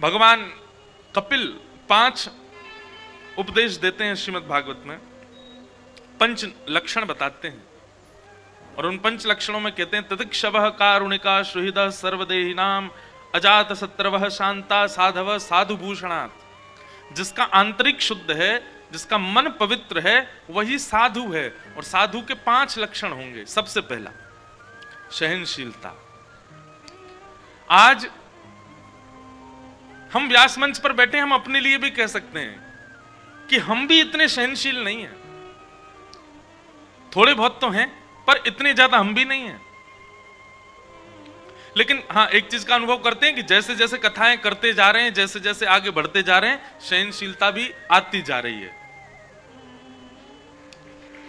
भगवान कपिल 5 उपदेश देते हैं श्रीमद् भागवत में, 5 लक्षण बताते हैं और उन 5 लक्षणों में कहते हैं तितिक्षवः कारुणिका सुहृदः सर्वदेहिनाम अजात शत्रवः शांता साधवः साधुभूषणात्। जिसका आंतरिक शुद्ध है, जिसका मन पवित्र है, वही साधु है। और साधु के 5 लक्षण होंगे। सबसे पहला सहनशीलता। आज हम व्यास मंच पर बैठे, हम अपने लिए भी कह सकते हैं कि हम भी इतने सहनशील नहीं हैं। थोड़े बहुत तो हैं, पर इतने ज्यादा हम भी नहीं हैं। लेकिन हाँ, एक चीज का अनुभव करते हैं कि जैसे जैसे कथाएं करते जा रहे हैं, जैसे जैसे आगे बढ़ते जा रहे हैं, सहनशीलता भी आती जा रही है।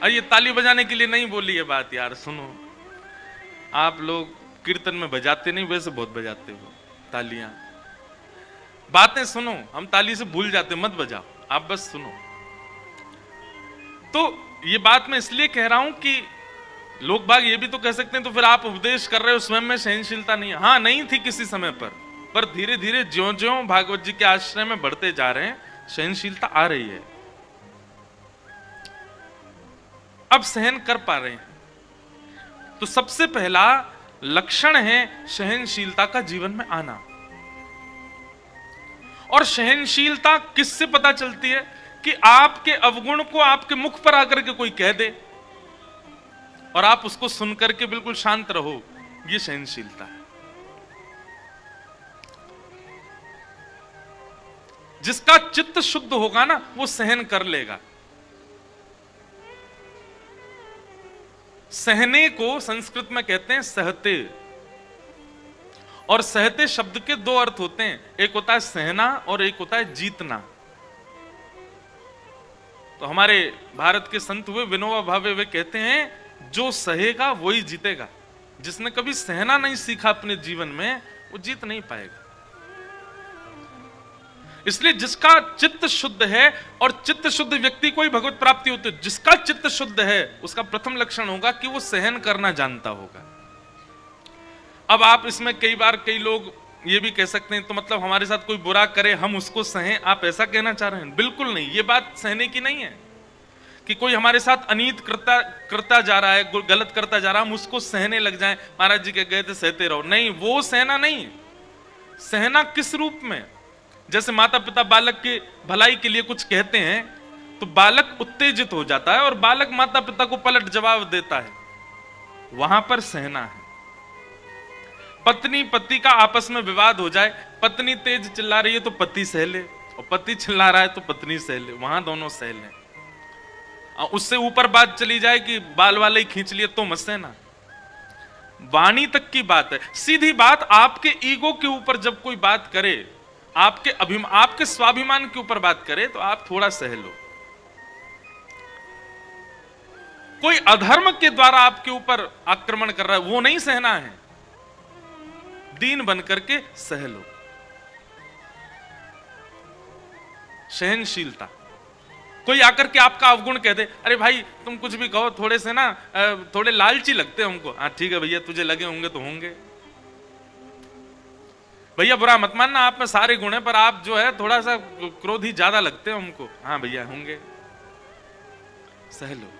और ये ताली बजाने के लिए नहीं बोली है बात यार, सुनो। आप लोग कीर्तन में बजाते नहीं, वैसे बहुत बजाते हो तालियां। बातें सुनो, हम ताली से भूल जाते, मत बजाओ, आप बस सुनो। तो ये बात मैं इसलिए कह रहा हूं कि लोग बाग ये भी तो कह सकते हैं तो फिर आप उपदेश कर रहे हो, स्वयं में सहनशीलता नहीं है। हाँ, नहीं थी किसी समय पर धीरे धीरे ज्यों ज्यों भागवत जी के आश्रय में बढ़ते जा रहे हैं, सहनशीलता आ रही है। अब सहन कर पा रहे हैं। तो सबसे पहला लक्षण है सहनशीलता का जीवन में आना। और सहनशीलता किससे पता चलती है? कि आपके अवगुण को आपके मुख पर आकर के कोई कह दे और आप उसको सुनकर के बिल्कुल शांत रहो, ये सहनशीलता है। जिसका चित्त शुद्ध होगा ना, वो सहन कर लेगा। सहने को संस्कृत में कहते हैं सहते। और सहते शब्द के 2 अर्थ होते हैं, एक होता है सहना और एक होता है जीतना। तो हमारे भारत के संत हुए विनोबा भावे, वे कहते हैं जो सहेगा वही जीतेगा। जिसने कभी सहना नहीं सीखा अपने जीवन में, वो जीत नहीं पाएगा। इसलिए जिसका चित्त शुद्ध है, और चित्त शुद्ध व्यक्ति को ही भगवत प्राप्ति होती है। जिसका चित्त शुद्ध है, उसका प्रथम लक्षण होगा कि वो सहन करना जानता होगा। अब आप इसमें कई बार कई लोग ये भी कह सकते हैं तो मतलब हमारे साथ कोई बुरा करे हम उसको सहें, आप ऐसा कहना चाह रहे हैं? बिल्कुल नहीं, ये बात सहने की नहीं है कि कोई हमारे साथ अनीत करता जा रहा है, गलत करता जा रहा है, हम उसको सहने लग जाएं। महाराज जी कह गए थे सहते रहो, नहीं, वो सहना नहीं। सहना किस रूप में? जैसे माता पिता बालक के भलाई के लिए कुछ कहते हैं तो बालक उत्तेजित हो जाता है और बालक माता पिता को पलट जवाब देता है, वहां पर सहना है। पत्नी पति का आपस में विवाद हो जाए, पत्नी तेज चिल्ला रही है तो पति सह ले, और पति चिल्ला रहा है तो पत्नी सह ले, वहां दोनों सह लें। उससे ऊपर बात चली जाए कि बाल वाले ही खींच लिए तो मत सहना। वाणी तक की बात है, सीधी बात। आपके ईगो के ऊपर जब कोई बात करे, आपके स्वाभिमान के ऊपर बात करे, तो आप थोड़ा सह लो। कोई अधर्म के द्वारा आपके ऊपर आक्रमण कर रहा है, वो नहीं सहना है, दीन बनकर के सह लो। सहनशीलता। कोई आकर के आपका अवगुण कह दे, अरे भाई तुम कुछ भी कहो, थोड़े से ना थोड़े लालची लगते हो हमको। हाँ ठीक है भैया, तुझे लगे होंगे तो होंगे भैया, बुरा मत मानना, आप में सारे गुण है, पर आप जो है थोड़ा सा क्रोधी ज्यादा लगते हो हमको। हाँ भैया होंगे, सह लो।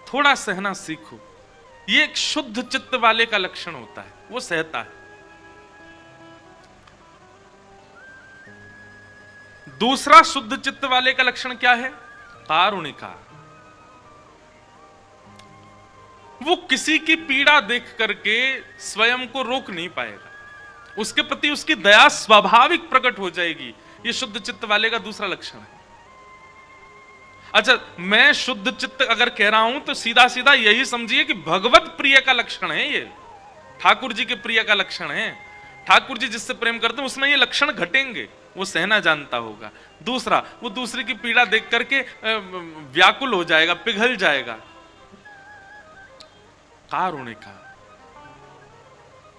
थोड़ा सहना सीखो। ये एक शुद्ध चित्त वाले का लक्षण होता है, वो सहता है। दूसरा शुद्ध चित्त वाले का लक्षण क्या है? कारुणिका। वो किसी की पीड़ा देख करके स्वयं को रोक नहीं पाएगा, उसके प्रति उसकी दया स्वाभाविक प्रकट हो जाएगी। ये शुद्ध चित्त वाले का दूसरा लक्षण है। अच्छा, मैं शुद्ध चित्त अगर कह रहा हूं तो सीधा सीधा यही समझिए कि भगवत प्रिय का लक्षण है ये, ठाकुर जी के प्रिय का लक्षण है। ठाकुर जी जिससे प्रेम करते हैं उसमें ये लक्षण घटेंगे। वो सहना जानता होगा। दूसरा, वो दूसरे की पीड़ा देख करके व्याकुल हो जाएगा, पिघल जाएगा। कारुणिका।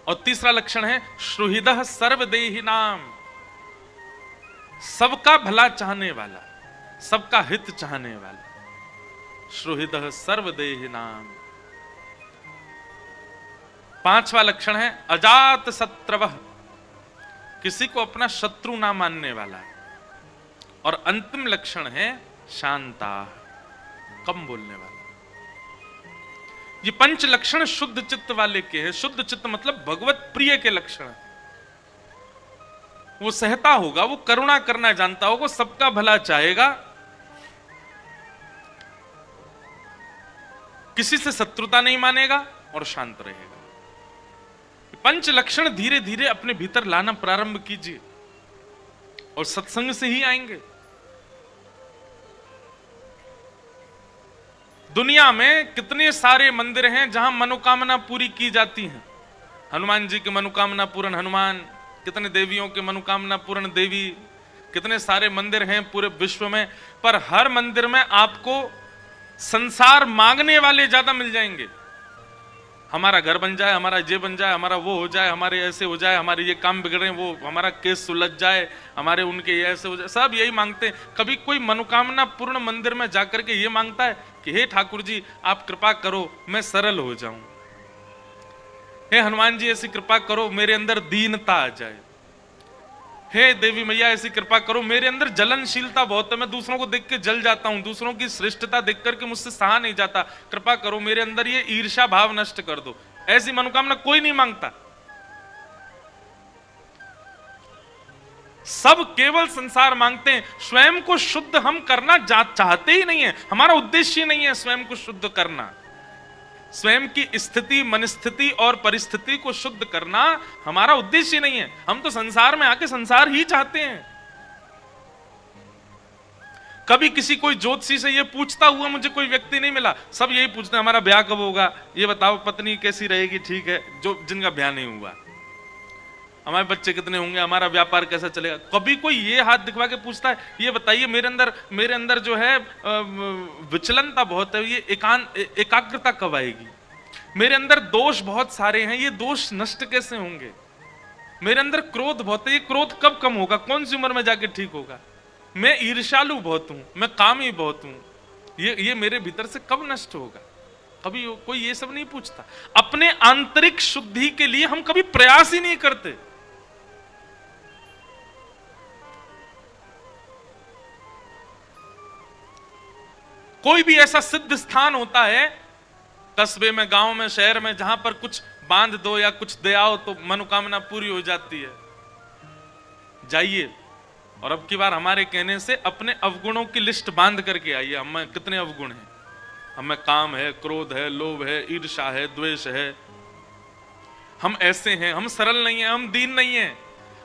और तीसरा लक्षण है सुहृदः सर्वदेहिनाम, सबका भला चाहने वाला, सबका हित चाहने वाला। सुहृदः सर्वदेहिनाम। पांचवा लक्षण है अजात शत्रवः, किसी को अपना शत्रु ना मानने वाला है। और अंतिम लक्षण है शांता, कम बोलने वाला। ये पंच लक्षण शुद्ध चित्त वाले के हैं। शुद्ध चित्त मतलब भगवत प्रिय के लक्षण। वो सहता होगा, वो करुणा करना जानता होगा, सबका भला चाहेगा, किसी से शत्रुता नहीं मानेगा और शांत रहेगा। पंच लक्षण धीरे धीरे अपने भीतर लाना प्रारंभ कीजिए और सत्संग से ही आएंगे। दुनिया में कितने सारे मंदिर हैं जहां मनोकामना पूरी की जाती है। हनुमान जी की मनोकामना पूर्ण हनुमान, कितने देवियों के मनोकामना पूर्ण देवी, कितने सारे मंदिर हैं पूरे विश्व में। पर हर मंदिर में आपको संसार मांगने वाले ज्यादा मिल जाएंगे। हमारा घर बन जाए, हमारा ये बन जाए, हमारा वो हो जाए, हमारे ऐसे हो जाए, हमारे ये काम बिगड़े, वो हमारा केस सुलझ जाए, हमारे उनके ये ऐसे हो जाए, सब यही मांगते हैं। कभी कोई मनोकामना पूर्ण मंदिर में जाकर के ये मांगता है कि हे ठाकुर जी आप कृपा करो मैं सरल हो जाऊं, हे हनुमान जी ऐसी कृपा करो मेरे अंदर दीनता आ जाए, हे देवी मैया ऐसी कृपा करो मेरे अंदर जलनशीलता बहुत है, मैं दूसरों को देख के जल जाता हूं, दूसरों की श्रेष्ठता देख करके मुझसे सहा नहीं जाता, कृपा करो मेरे अंदर ये ईर्ष्या भाव नष्ट कर दो। ऐसी मनोकामना कोई नहीं मांगता। सब केवल संसार मांगते हैं। स्वयं को शुद्ध हम करना चाहते ही नहीं है। हमारा उद्देश्य नहीं है स्वयं को शुद्ध करना। स्वयं की स्थिति, मनस्थिति और परिस्थिति को शुद्ध करना हमारा उद्देश्य नहीं है। हम तो संसार में आके संसार ही चाहते हैं। कभी किसी कोई ज्योतिषी से ये पूछता हुआ मुझे कोई व्यक्ति नहीं मिला। सब यही पूछते हैं हमारा ब्याह कब होगा, ये बताओ पत्नी कैसी रहेगी, ठीक है, जो जिनका ब्याह नहीं हुआ, हमारे बच्चे कितने होंगे, हमारा व्यापार कैसा चलेगा। कभी कोई ये हाथ दिखवा के पूछता है ये बताइए मेरे अंदर जो है विचलनता बहुत है, ये एकाग्रता कब आएगी, मेरे अंदर दोष बहुत सारे हैं, ये दोष नष्ट कैसे होंगे, मेरे अंदर क्रोध बहुत है, ये क्रोध कब कम होगा, कौन सी उम्र में जाके ठीक होगा, मैं ईर्ष्यालु बहुत हूं, मैं कामी बहुत हूं, ये मेरे भीतर से कब नष्ट होगा। कभी कोई ये सब नहीं पूछता। अपने आंतरिक शुद्धि के लिए हम कभी प्रयास ही नहीं करते। कोई भी ऐसा सिद्ध स्थान होता है कस्बे में, गांव में, शहर में, जहां पर कुछ बांध दो या कुछ दे आओ तो मनोकामना पूरी हो जाती है। जाइए और अब की बार हमारे कहने से अपने अवगुणों की लिस्ट बांध करके आइए। हमें कितने अवगुण हैं, हमें काम है, क्रोध है, लोभ है, ईर्ष्या है, द्वेष है, हम ऐसे हैं, हम सरल नहीं हैं, हम दीन नहीं हैं,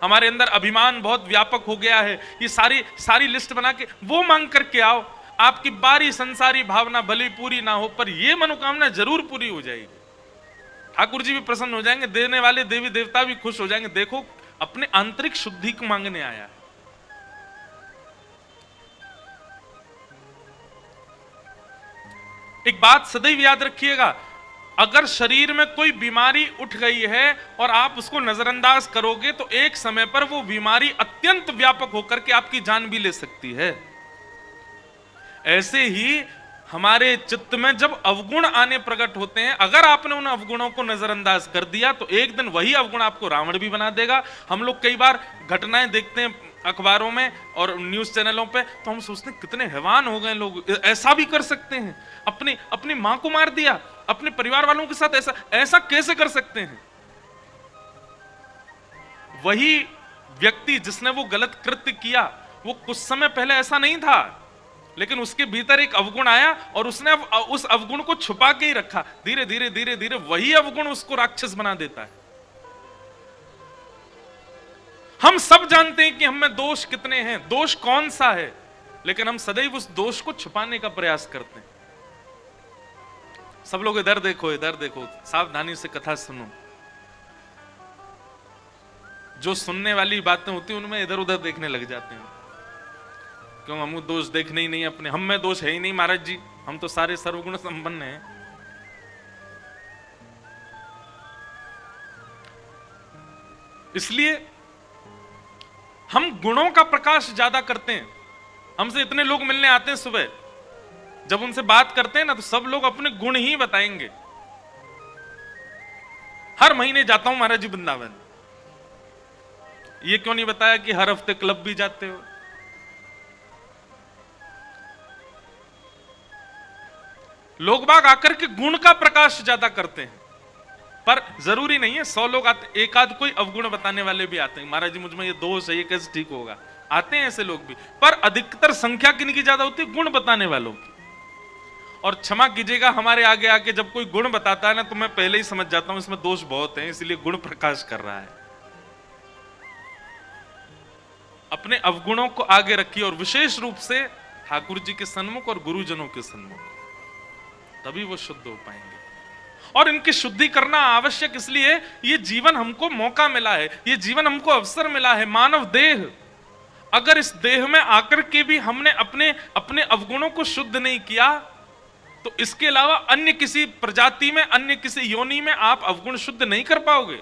हमारे अंदर अभिमान बहुत व्यापक हो गया है। ये सारी लिस्ट बना के वो मांग करके आओ। आपकी बारी संसारी भावना भले पूरी ना हो पर यह मनोकामना जरूर पूरी हो जाएगी। ठाकुर जी भी प्रसन्न हो जाएंगे, देने वाले देवी देवता भी खुश हो जाएंगे। देखो अपने आंतरिक शुद्धि को मांगने आया है। एक बात सदैव याद रखिएगा, अगर शरीर में कोई बीमारी उठ गई है और आप उसको नजरअंदाज करोगे तो एक समय पर वो बीमारी अत्यंत व्यापक होकर के आपकी जान भी ले सकती है। ऐसे ही हमारे चित्त में जब अवगुण आने प्रकट होते हैं, अगर आपने उन अवगुणों को नजरअंदाज कर दिया तो एक दिन वही अवगुण आपको रावण भी बना देगा। हम लोग कई बार घटनाएं देखते हैं अखबारों में और न्यूज चैनलों पे, तो हम सोचते हैं कितने हैवान हो गए लोग, ऐसा भी कर सकते हैं, अपनी मां को मार दिया, अपने परिवार वालों के साथ ऐसा कैसे कर सकते हैं। वही व्यक्ति जिसने वो गलत कृत्य किया वो कुछ समय पहले ऐसा नहीं था, लेकिन उसके भीतर एक अवगुण आया और उसने उस अवगुण को छुपा के ही रखा। धीरे धीरे वही अवगुण उसको राक्षस बना देता है। हम सब जानते हैं कि हम में दोष कितने हैं, दोष कौन सा है, लेकिन हम सदैव उस दोष को छुपाने का प्रयास करते हैं। सब लोग इधर देखो, सावधानी से कथा सुनो। जो सुनने वाली बातें होती हैं उनमें इधर उधर देखने लग जाते हैं। क्यों, हम दोष देखने ही नहीं अपने, हम में दोष है ही नहीं महाराज जी, हम तो सारे सर्वगुण संपन्न हैं। इसलिए हम गुणों का प्रकाश ज्यादा करते हैं। हमसे इतने लोग मिलने आते हैं सुबह, जब उनसे बात करते हैं ना तो सब लोग अपने गुण ही बताएंगे। हर महीने जाता हूं महाराज जी वृंदावन, ये क्यों नहीं बताया कि हर हफ्ते क्लब भी जाते हो? लोग बाग आकर के गुण का प्रकाश ज्यादा करते हैं, पर जरूरी नहीं है 100 लोग आते, एक आध कोई अवगुण बताने वाले भी आते हैं, महाराज जी मुझ में ये दोष है, ये कैसे ठीक होगा, आते हैं ऐसे लोग भी, पर अधिकतर संख्या किनकी ज्यादा होती है? गुण बताने वालों की। और क्षमा कीजिएगा, हमारे आगे आके जब कोई गुण बताता है ना, तो मैं पहले ही समझ जाता हूं इसमें दोष बहुत है, इसलिए गुण प्रकाश कर रहा है। अपने अवगुणों को आगे रखिए, और विशेष रूप से ठाकुर जी के सन्मुख और गुरुजनों के सन्मुख, तभी वो शुद्ध हो पाएंगे। और इनकी शुद्धि करना आवश्यक इसलिए, ये जीवन हमको मौका मिला है, ये जीवन हमको अवसर मिला है, मानव देह। अगर इस देह में आकर के भी हमने अपने अपने अवगुणों को शुद्ध नहीं किया, तो इसके अलावा अन्य किसी प्रजाति में, अन्य किसी योनि में आप अवगुण शुद्ध नहीं कर पाओगे।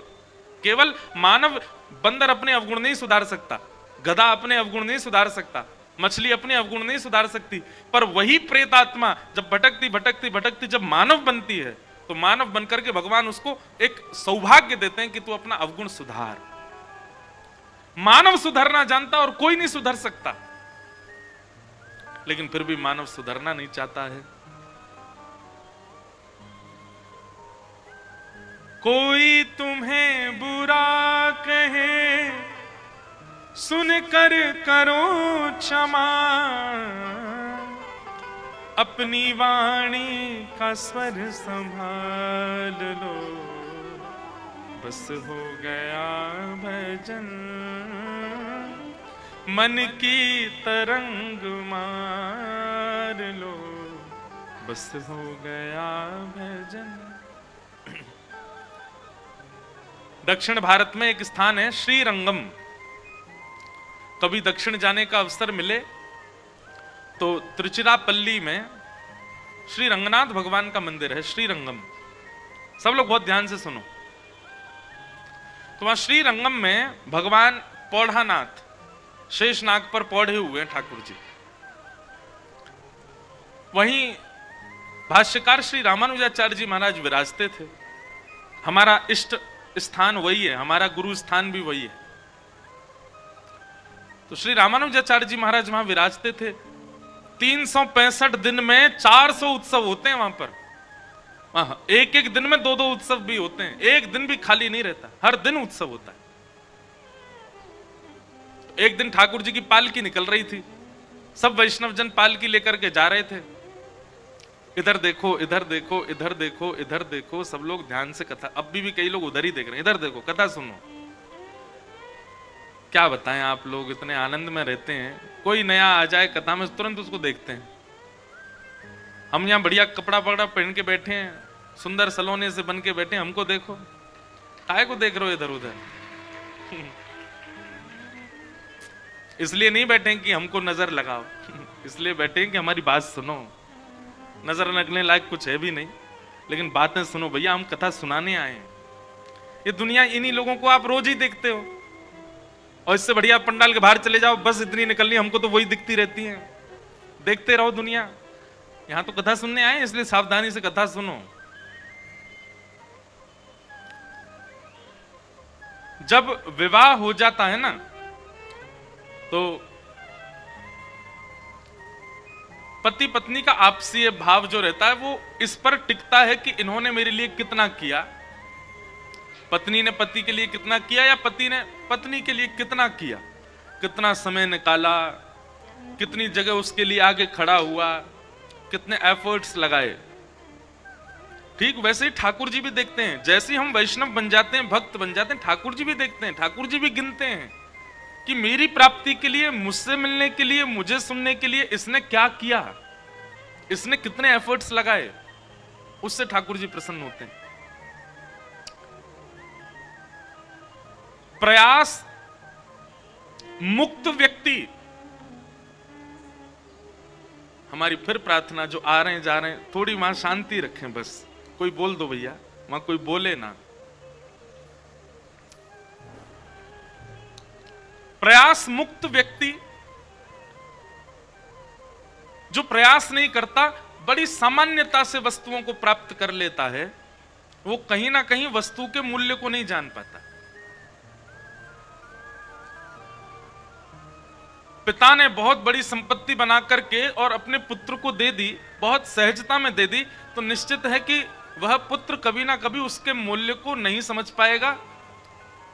केवल मानव, बंदर अपने अवगुण नहीं सुधार सकता, गधा अपने अवगुण नहीं सुधार सकता, मछली अपने अवगुण नहीं सुधार सकती, पर वही प्रेतात्मा जब भटकती भटकती भटकती जब मानव बनती है, तो मानव बनकर के भगवान उसको एक सौभाग्य देते हैं कि तू अपना अवगुण सुधार। मानव सुधरना जानता और कोई नहीं सुधर सकता, लेकिन फिर भी मानव सुधरना नहीं चाहता है। कोई तुम्हें बुरा कहे सुनकर करो क्षमा, अपनी वाणी का स्वर संभाल लो, बस हो गया भजन, मन की तरंग मार लो, बस हो गया भजन। दक्षिण भारत में एक स्थान है श्रीरंगम। कभी दक्षिण जाने का अवसर मिले तो त्रिचिरापल्ली में श्री रंगनाथ भगवान का मंदिर है, श्रीरंगम। सब लोग बहुत ध्यान से सुनो। तो वहां श्रीरंगम में भगवान पौढ़ानाथ शेषनाग पर पौढ़े हुए हैं ठाकुर जी। वहीं भाष्यकार श्री रामानुजाचार्य जी महाराज विराजते थे। हमारा इष्ट स्थान वही है, हमारा गुरु स्थान भी वही है। तो श्री रामानुजाचार्य जी महाराज वहां विराजते थे। 365 दिन में 400 उत्सव होते हैं वहां पर। एक एक दिन में 2-2 उत्सव भी होते हैं, एक दिन भी खाली नहीं रहता, हर दिन उत्सव होता है। एक दिन ठाकुर जी की पालकी निकल रही थी, सब वैष्णव जन पालकी लेकर के जा रहे थे। इधर देखो, इधर देखो, इधर देखो, इधर देखो, सब लोग ध्यान से कथा, अब भी कई लोग उधर ही देख रहे हैं, इधर देखो, कथा सुनो। क्या बताएं, आप लोग इतने आनंद में रहते हैं, कोई नया आ जाए कथा में तुरंत उसको देखते हैं। हम यहाँ बढ़िया कपड़ा पकड़ा पहन के बैठे हैं, सुंदर सलोने से बन के बैठे हैं, हमको देखो, काहे को देख रहे हो इधर उधर? इसलिए नहीं बैठे कि हमको नजर लगाओ, इसलिए बैठे कि हमारी बात सुनो। नजर लगने लायक कुछ है भी नहीं, लेकिन बातें सुनो भैया, हम कथा सुनाने आए हैं। ये दुनिया, इन्हीं लोगों को आप रोज ही देखते हो, और इससे बढ़िया पंडाल के बाहर चले जाओ, बस इतनी निकलनी, हमको तो वही दिखती रहती है। देखते रहो दुनिया, यहां तो कथा सुनने आए, इसलिए सावधानी से कथा सुनो। जब विवाह हो जाता है ना, तो पति पत्नी का आपसी भाव जो रहता है वो इस पर टिकता है कि इन्होंने मेरे लिए कितना किया, पत्नी ने पति के लिए कितना किया, या पति ने पत्नी के लिए कितना किया, कितना समय निकाला, कितनी जगह उसके लिए आगे खड़ा हुआ, कितने एफर्ट्स लगाए। ठीक वैसे ही ठाकुर जी भी देखते हैं। जैसे ही हम वैष्णव बन जाते हैं, भक्त बन जाते हैं, ठाकुर जी भी देखते हैं, ठाकुर जी भी गिनते हैं कि मेरी प्राप्ति के लिए, मुझसे मिलने के लिए, मुझे सुनने के लिए इसने क्या किया, इसने कितने एफर्ट्स लगाए। उससे ठाकुर जी प्रसन्न होते हैं। प्रयास मुक्त व्यक्ति, हमारी फिर प्रार्थना, जो आ रहे हैं जा रहे हैं, थोड़ी वहां शांति रखें, बस कोई बोल दो भैया, वहां कोई बोले ना। प्रयास मुक्त व्यक्ति, जो प्रयास नहीं करता, बड़ी सामान्यता से वस्तुओं को प्राप्त कर लेता है, वो कहीं ना कहीं वस्तु के मूल्य को नहीं जान पाता। पिता ने बहुत बड़ी संपत्ति बना करके और अपने पुत्र को दे दी, बहुत सहजता में दे दी, तो निश्चित है कि वह पुत्र कभी ना कभी उसके मूल्य को नहीं समझ पाएगा।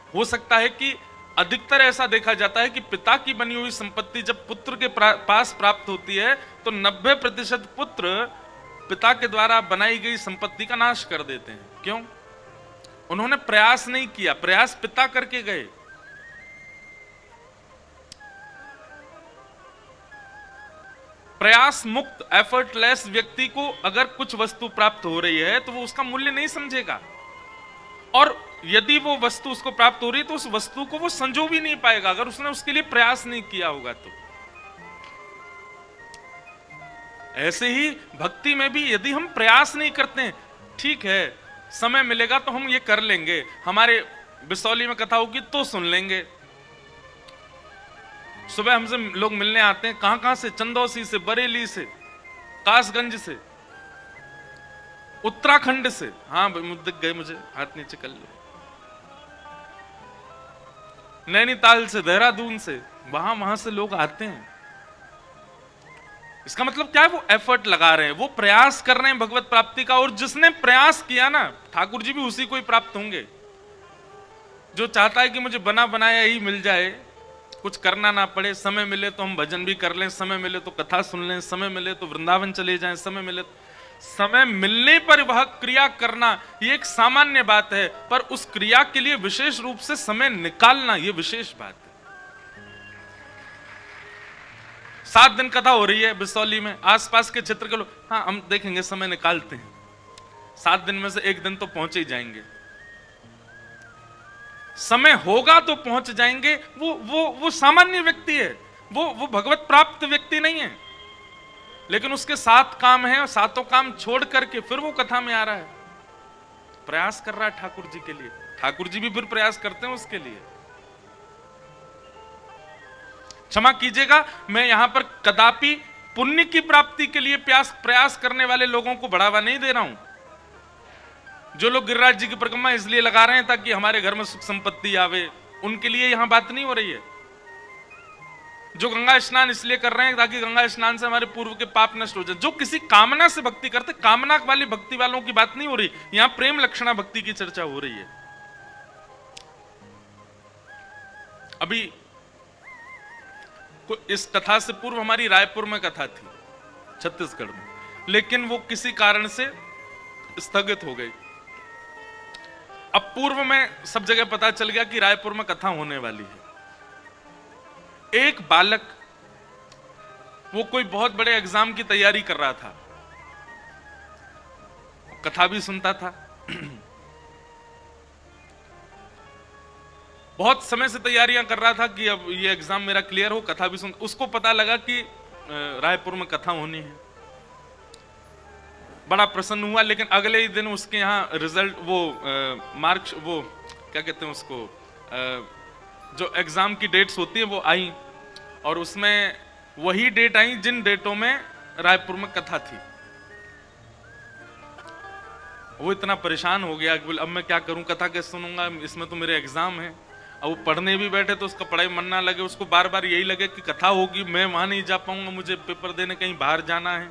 हो सकता है कि अधिकतर ऐसा देखा जाता है कि पिता की बनी हुई संपत्ति जब पुत्र के पास प्राप्त होती है तो 90% पुत्र पिता के द्वारा बनाई गई संपत्ति का नाश कर देते हैं। क्यों? उन्होंने प्रयास नहीं किया, प्रयास पिता करके गए। प्रयास मुक्त एफर्टलेस व्यक्ति को अगर कुछ वस्तु प्राप्त हो रही है तो वो उसका मूल्य नहीं समझेगा, और यदि वो वस्तु उसको प्राप्त हो रही है तो उस वस्तु को वो संजो भी नहीं पाएगा अगर उसने उसके लिए प्रयास नहीं किया होगा। तो ऐसे ही भक्ति में भी यदि हम प्रयास नहीं करते हैं, ठीक है समय मिलेगा तो हम ये कर लेंगे, हमारे बिसौली में कथा होगी तो सुन लेंगे। सुबह हमसे लोग मिलने आते हैं, कहां कहां से, चंदौसी से, बरेली से, कासगंज से, उत्तराखंड से, हाँ दिख गए मुझे, हाथ नीचे कर लो, नैनीताल से, देहरादून से, वहां से लोग आते हैं। इसका मतलब क्या है? वो एफर्ट लगा रहे हैं, वो प्रयास कर रहे हैं भगवत प्राप्ति का। और जिसने प्रयास किया ना, ठाकुर जी भी उसी को ही प्राप्त होंगे। जो चाहता है कि मुझे बना बनाया ही मिल जाए, कुछ करना ना पड़े, समय मिले तो हम भजन भी कर लें, समय मिले तो कथा सुन लें, समय मिले तो वृंदावन चले जाएं, समय मिले तो, समय मिलने पर वह क्रिया करना ये एक सामान्य बात है, पर उस क्रिया के लिए विशेष रूप से समय निकालना ये विशेष बात है। 7 दिन कथा हो रही है बिसौली में, आसपास के क्षेत्र के लोग, हाँ हम देखेंगे, समय निकालते हैं, 7 दिन में से 1 दिन तो पहुंचे ही जाएंगे, समय होगा तो पहुंच जाएंगे। वो सामान्य व्यक्ति है, वो भगवत प्राप्त व्यक्ति नहीं है, लेकिन उसके 7 काम हैं और 7 काम छोड़ करके फिर वो कथा में आ रहा है, प्रयास कर रहा है ठाकुर जी के लिए। ठाकुर जी भी फिर प्रयास करते हैं उसके लिए। क्षमा कीजिएगा, मैं यहां पर कदापि पुण्य की प्राप्ति के लिए प्रयास करने वाले लोगों को बढ़ावा नहीं दे रहा हूं। जो लोग गिरिराज जी की परिक्रमा इसलिए लगा रहे हैं ताकि हमारे घर में सुख संपत्ति आवे, उनके लिए यहां बात नहीं हो रही है। जो गंगा स्नान इसलिए कर रहे हैं ताकि गंगा स्नान से हमारे पूर्व के पाप नष्ट हो जाए, जो किसी कामना से भक्ति करते, कामना वाली भक्ति वालों की बात नहीं हो रही, यहां प्रेम लक्षणा भक्ति की चर्चा हो रही है। अभी इस कथा से पूर्व हमारी रायपुर में कथा थी, छत्तीसगढ़ में, लेकिन वो किसी कारण से स्थगित हो गई। अब पूर्व में सब जगह पता चल गया कि रायपुर में कथा होने वाली है। एक बालक, वो कोई बहुत बड़े एग्जाम की तैयारी कर रहा था, कथा भी सुनता था, बहुत समय से तैयारियां कर रहा था कि अब ये एग्जाम मेरा क्लियर हो, कथा भी सुन। उसको पता लगा कि रायपुर में कथा होनी है, बड़ा प्रसन्न हुआ। लेकिन अगले ही दिन उसके यहाँ रिजल्ट, वो मार्क्स, वो क्या कहते हैं उसको, जो एग्जाम की डेट्स होती है वो आई, और उसमें वही डेट आई जिन डेटों में रायपुर में कथा थी। वो इतना परेशान हो गया कि बोले अब मैं क्या करूं, कथा कैसे सुनूंगा, इसमें तो मेरे एग्जाम है। अब वो पढ़ने भी बैठे तो उसका पढ़ाई मन ना लगे, उसको बार बार यही लगे कि कथा होगी, मैं वहां नहीं जा पाऊंगा, मुझे पेपर देने कहीं बाहर जाना है।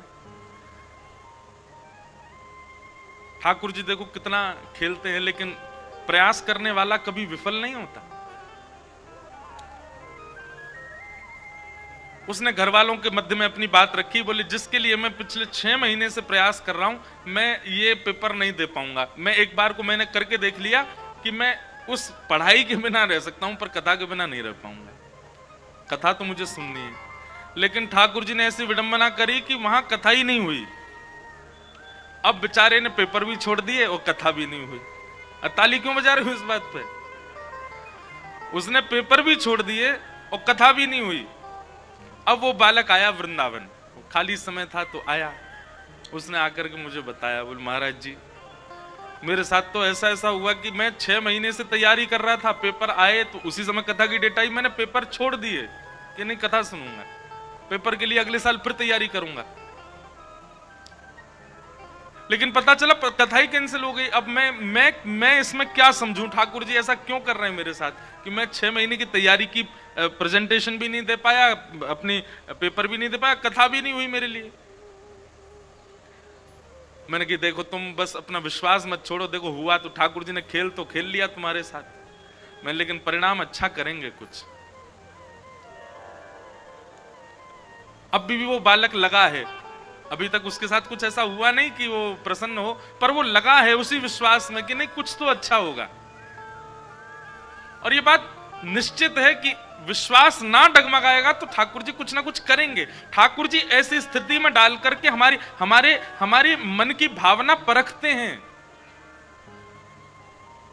ठाकुर जी देखो कितना खेलते हैं, लेकिन प्रयास करने वाला कभी विफल नहीं होता। उसने घर वालों के मध्य में अपनी बात रखी, बोले जिसके लिए मैं पिछले 6 महीने से प्रयास कर रहा हूं, मैं ये पेपर नहीं दे पाऊंगा। मैं एक बार को मैंने करके देख लिया कि मैं उस पढ़ाई के बिना रह सकता हूं, पर कथा के बिना नहीं रह पाऊंगा। कथा तो मुझे सुननी है। लेकिन ठाकुर जी ने ऐसी विडंबना करी कि वहां कथा ही नहीं हुई। अब बेचारे ने पेपर भी छोड़ दिए और कथा भी नहीं हुई। ताली क्यों बजा रहे हो इस बात पे? उसने पेपर भी छोड़ दिए और कथा भी नहीं हुई। अब वो बालक आया वृंदावन, खाली समय था तो आया। उसने आकर के मुझे बताया, बोल महाराज जी मेरे साथ तो ऐसा ऐसा हुआ कि मैं 6 महीने से तैयारी कर रहा था, पेपर आए तो उसी समय कथा की डेट आई, मैंने पेपर छोड़ दिए कि नहीं कथा सुनूंगा, पेपर के लिए अगले साल फिर तैयारी करूंगा। लेकिन पता चला कथा ही कैंसिल हो गई। अब मैं इसमें क्या समझूं, ठाकुर जी ऐसा क्यों कर रहे हैं मेरे साथ कि मैं 6 महीने की तैयारी की प्रेजेंटेशन भी नहीं दे पाया, अपनी पेपर भी नहीं दे पाया, कथा भी नहीं हुई मेरे लिए। मैंने कहा देखो तुम बस अपना विश्वास मत छोड़ो, देखो हुआ तो ठाकुर जी ने खेल तो खेल लिया तुम्हारे साथ, मैं लेकिन परिणाम अच्छा करेंगे कुछ। अब भी वो बालक लगा है, अभी तक उसके साथ कुछ ऐसा हुआ नहीं कि वो प्रसन्न हो, पर वो लगा है उसी विश्वास में कि नहीं कुछ तो अच्छा होगा। और ये बात निश्चित है कि विश्वास ना डगमगाएगा तो ठाकुर जी कुछ ना कुछ करेंगे। ठाकुर जी ऐसी स्थिति में डाल करके हमारी मन की भावना परखते हैं,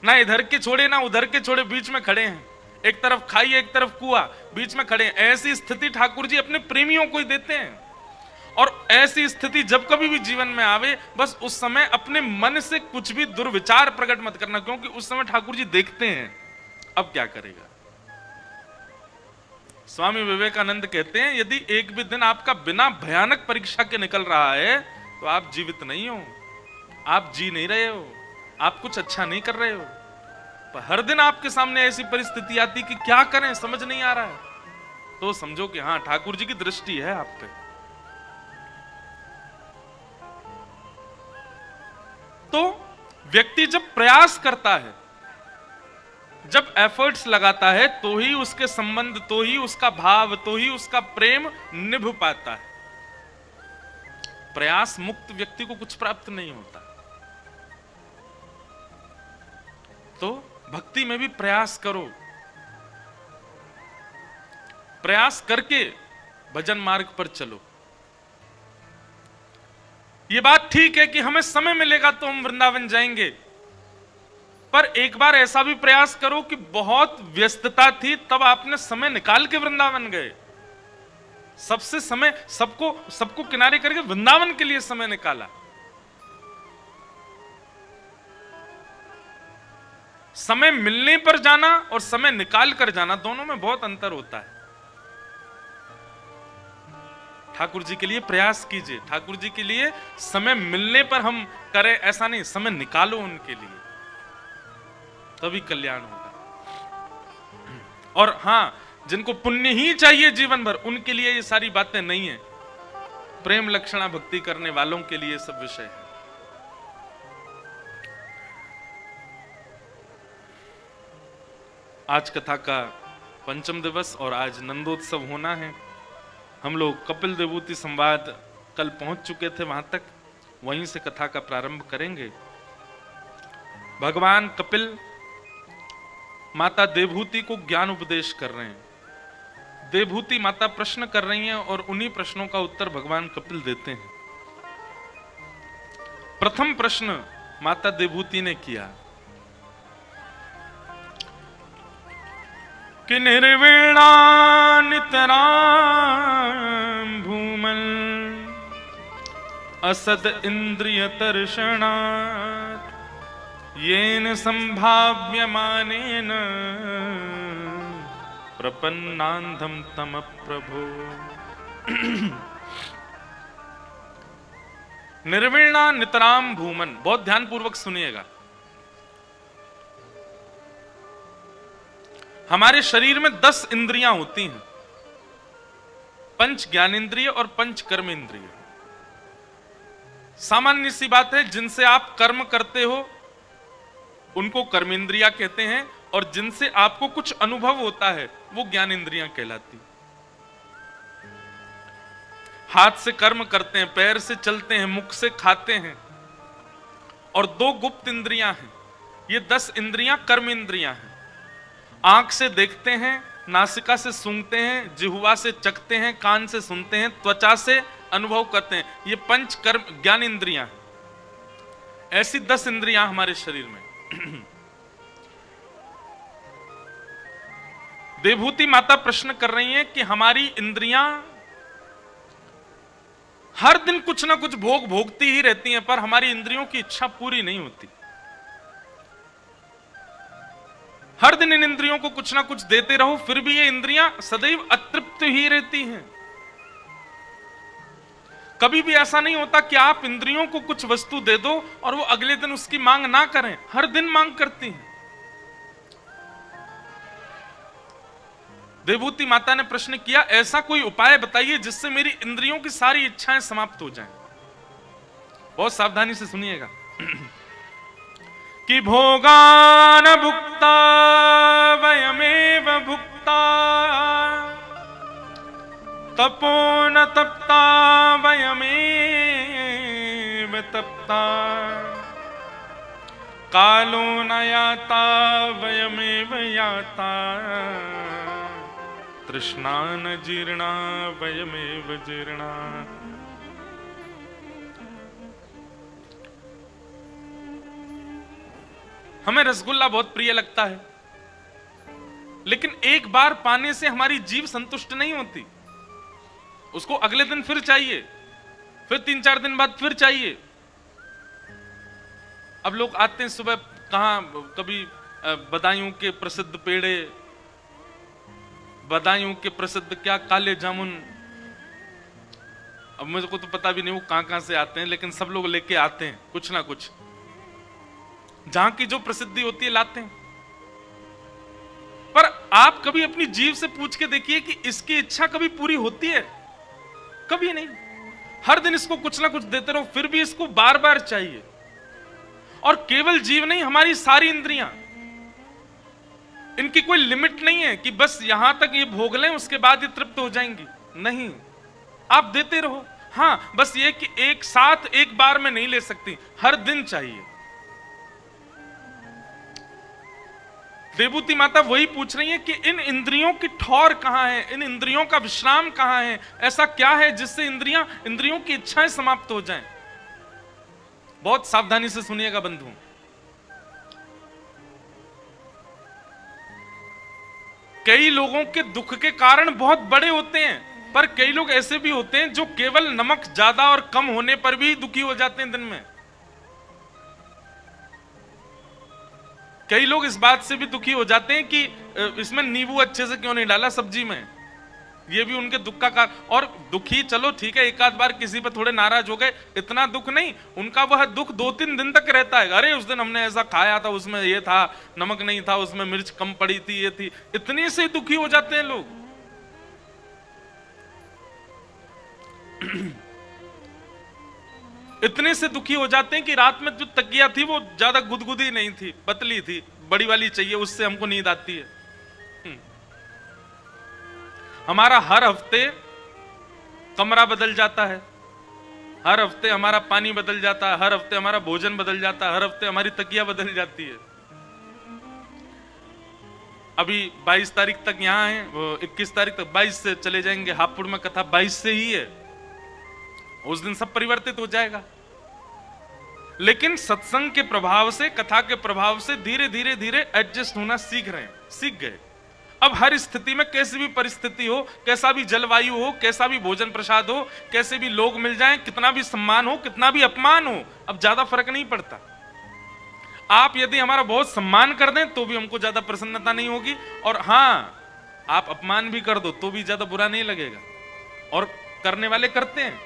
ना इधर के छोड़े ना उधर के छोड़े, बीच में खड़े हैं, एक तरफ खाई एक तरफ कुआं, बीच में खड़े हैं। ऐसी स्थिति ठाकुर जी अपने प्रेमियों को ही देते हैं। और ऐसी स्थिति जब कभी भी जीवन में आवे, बस उस समय अपने मन से कुछ भी दुर्विचार प्रकट मत करना, क्योंकि उस समय ठाकुर जी देखते हैं अब क्या करेगा। स्वामी विवेकानंद कहते हैं यदि एक भी दिन आपका बिना भयानक परीक्षा के निकल रहा है तो आप जीवित नहीं हो, आप जी नहीं रहे हो, आप कुछ अच्छा नहीं कर रहे हो। पर हर दिन आपके सामने ऐसी परिस्थिति आती कि क्या करें समझ नहीं आ रहा है, तो समझो कि हाँ ठाकुर जी की दृष्टि है आप पे। तो व्यक्ति जब प्रयास करता है, जब एफर्ट्स लगाता है, तो ही उसके संबंध, तो ही उसका भाव, तो ही उसका प्रेम निभ पाता है। प्रयास मुक्त व्यक्ति को कुछ प्राप्त नहीं होता। तो भक्ति में भी प्रयास करो, प्रयास करके भजन मार्ग पर चलो। यह बात ठीक है कि हमें समय मिलेगा तो हम वृंदावन जाएंगे, पर एक बार ऐसा भी प्रयास करो कि बहुत व्यस्तता थी तब आपने समय निकाल के वृंदावन गए, सबसे समय सबको किनारे करके वृंदावन के लिए समय निकाला। समय मिलने पर जाना और समय निकाल कर जाना, दोनों में बहुत अंतर होता है। ठाकुर जी के लिए प्रयास कीजिए, ठाकुर जी के लिए समय मिलने पर हम करें ऐसा नहीं, समय निकालो उनके लिए, तभी कल्याण होगा। और हां, जिनको पुण्य ही चाहिए जीवन भर, उनके लिए ये सारी बातें नहीं है। प्रेम लक्षणा भक्ति करने वालों के लिए सब विषय है। आज कथा का पंचम दिवस और आज नंदोत्सव होना है। हम लोग कपिल देवूति संवाद कल पहुंच चुके थे, वहां तक, वहीं से कथा का प्रारंभ करेंगे। भगवान कपिल माता देवहूति को ज्ञान उपदेश कर रहे हैं। देवहूति माता प्रश्न कर रही हैं और उन्हीं प्रश्नों का उत्तर भगवान कपिल देते हैं। प्रथम प्रश्न माता देवहूति ने किया कि निर्वीणा नितरां भूमल असद इंद्रिय तर्षणात् येन संभाव्यमानेन प्रपन्नांधम तम प्रभो। निर्वीणा नितराम भूमन, बहुत ध्यान पूर्वक सुनिएगा। हमारे शरीर में 10 इंद्रियां होती हैं, पंच ज्ञानेंद्रिय और पंच कर्म इंद्रिय। सामान्य सी बात है, जिनसे आप कर्म करते हो उनको कर्मेंद्रियां कहते हैं, और जिनसे आपको कुछ अनुभव होता है वो ज्ञानेंद्रियां कहलाती। हाथ से कर्म करते हैं, पैर से चलते हैं, मुख से खाते हैं, और 2 गुप्त इंद्रियां हैं। ये 10 इंद्रियां कर्मेंद्रियां हैं। आंख से देखते हैं, नासिका से सूंघते हैं, जिह्वा से चखते हैं, कान से सुनते हैं, त्वचा से अनुभव करते हैं। ये पंच कर्म ज्ञान इंद्रियां हैं। ऐसी 10 इंद्रियां हमारे शरीर में। देवहूति माता प्रश्न कर रही हैं कि हमारी इंद्रियां हर दिन कुछ ना कुछ भोग भोगती ही रहती हैं, पर हमारी इंद्रियों की इच्छा पूरी नहीं होती। हर दिन इन इंद्रियों को कुछ ना कुछ देते रहो, फिर भी ये इंद्रियां सदैव अतृप्त ही रहती हैं। कभी भी ऐसा नहीं होता कि आप इंद्रियों को कुछ वस्तु दे दो और वो अगले दिन उसकी मांग ना करें, हर दिन मांग करती हैं। देवहूति माता ने प्रश्न किया, ऐसा कोई उपाय बताइए जिससे मेरी इंद्रियों की सारी इच्छाएं समाप्त हो जाएं। बहुत सावधानी से सुनिएगा। कि भोगान भुक्ता वयमेव भुक्ता, तपो न तप्ता वयमेव तप्ता, कालो न याता वयमेव याता, तृष्णा न जीर्णा वयमेव जीर्णा। हमें रसगुल्ला बहुत प्रिय लगता है, लेकिन एक बार पाने से हमारी जीभ संतुष्ट नहीं होती, उसको अगले दिन फिर चाहिए, फिर 3-4 दिन बाद फिर चाहिए। अब लोग आते हैं सुबह, कहां कभी बदायूं के प्रसिद्ध पेड़े, बदायूं के प्रसिद्ध क्या काले जामुन, अब मुझे को तो पता भी नहीं वो कहां से आते हैं, लेकिन सब लोग लेके आते हैं कुछ ना कुछ, जहां की जो प्रसिद्धि होती है लाते हैं। पर आप कभी अपनी जीभ से पूछ के देखिए कि इसकी इच्छा कभी पूरी होती है? कभी नहीं। हर दिन इसको कुछ ना कुछ देते रहो, फिर भी इसको बार बार चाहिए। और केवल जीव नहीं, हमारी सारी इंद्रियां, इनकी कोई लिमिट नहीं है कि बस यहां तक ये भोग लें उसके बाद ये तृप्त हो जाएंगी। नहीं, आप देते रहो। हां, बस ये कि एक साथ एक बार में नहीं ले सकती, हर दिन चाहिए। देवहूति माता वही पूछ रही है कि इन इंद्रियों की ठौर कहां है, इन इंद्रियों का विश्राम कहां है, ऐसा क्या है जिससे इंद्रियों की इच्छाएं समाप्त हो जाएं। बहुत सावधानी से सुनिएगा बंधु। कई लोगों के दुख के कारण बहुत बड़े होते हैं, पर कई लोग ऐसे भी होते हैं जो केवल नमक ज्यादा और कम होने पर भी दुखी हो जाते हैं दिन में। कई लोग इस बात से भी दुखी हो जाते हैं कि इसमें नींबू अच्छे से क्यों नहीं डाला सब्जी में, ये भी उनके दुख का कारण। और दुखी चलो ठीक है, एक आध बार किसी पर थोड़े नाराज हो गए, इतना दुख नहीं, उनका वह दुख 2-3 दिन तक रहता है। अरे उस दिन हमने ऐसा खाया था, उसमें ये था, नमक नहीं था, उसमें मिर्च कम पड़ी थी, ये थी, इतने से दुखी हो जाते हैं लोग। इतने से दुखी हो जाते हैं कि रात में जो तकिया थी वो ज्यादा गुदगुदी नहीं थी, पतली थी, बड़ी वाली चाहिए, उससे हमको नींद आती है। हमारा हर हफ्ते कमरा बदल जाता है, हर हफ्ते हमारा पानी बदल जाता है, हर हफ्ते हमारा भोजन बदल जाता है, हर हफ्ते हमारी तकिया बदल जाती है। अभी 22 तारीख तक यहां है, 21 तारीख तक, 22 से चले जाएंगे। हापुड़ में कथा 22 से ही है, उस दिन सब परिवर्तित हो जाएगा। लेकिन सत्संग के प्रभाव से, कथा के प्रभाव से धीरे धीरे धीरे एडजस्ट होना सीख रहे हैं, सीख गए। अब हर स्थिति में, कैसी भी परिस्थिति हो, कैसा भी जलवायु हो, कैसा भी भोजन प्रसाद हो, कैसे भी लोग मिल जाएं, कितना भी सम्मान हो, कितना भी अपमान हो, अब ज्यादा फर्क नहीं पड़ता। आप यदि हमारा बहुत सम्मान कर दें तो भी हमको ज्यादा प्रसन्नता नहीं होगी, और हां, आप अपमान भी कर दो तो भी ज्यादा बुरा नहीं लगेगा। और करने वाले करते हैं,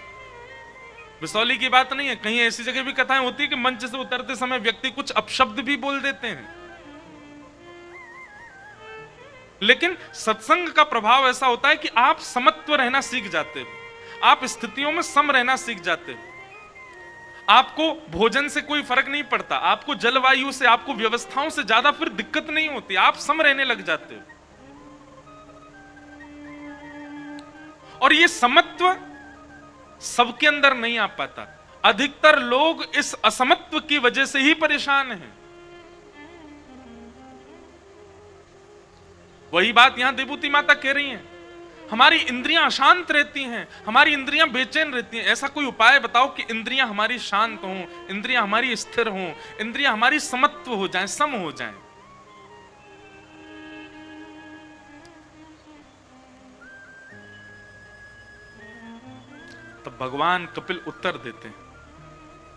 बिसौली की बात नहीं है। कहीं ऐसी जगह भी कथाएं होती है कि मंच से उतरते समय व्यक्ति कुछ अपशब्द भी बोल देते हैं। लेकिन सत्संग का प्रभाव ऐसा होता है कि आप समत्व रहना सीख जाते हो, आप स्थितियों में सम रहना सीख जाते हो। आपको भोजन से कोई फर्क नहीं पड़ता, आपको जलवायु से, आपको व्यवस्थाओं से ज्यादा फिर दिक्कत नहीं होती, आप सम रहने लग जाते हो। और ये समत्व सबके अंदर नहीं आ पाता। अधिकतर लोग इस असमत्व की वजह से ही परेशान हैं। वही बात यहां देवहूति माता कह रही हैं, हमारी इंद्रियां अशांत रहती हैं, हमारी इंद्रियां बेचैन रहती हैं। ऐसा कोई उपाय बताओ कि इंद्रियां हमारी शांत हों, इंद्रियां हमारी स्थिर हों, इंद्रियां हमारी समत्व हो जाएं, सम हो जाएं। तब भगवान कपिल उत्तर देते हैं।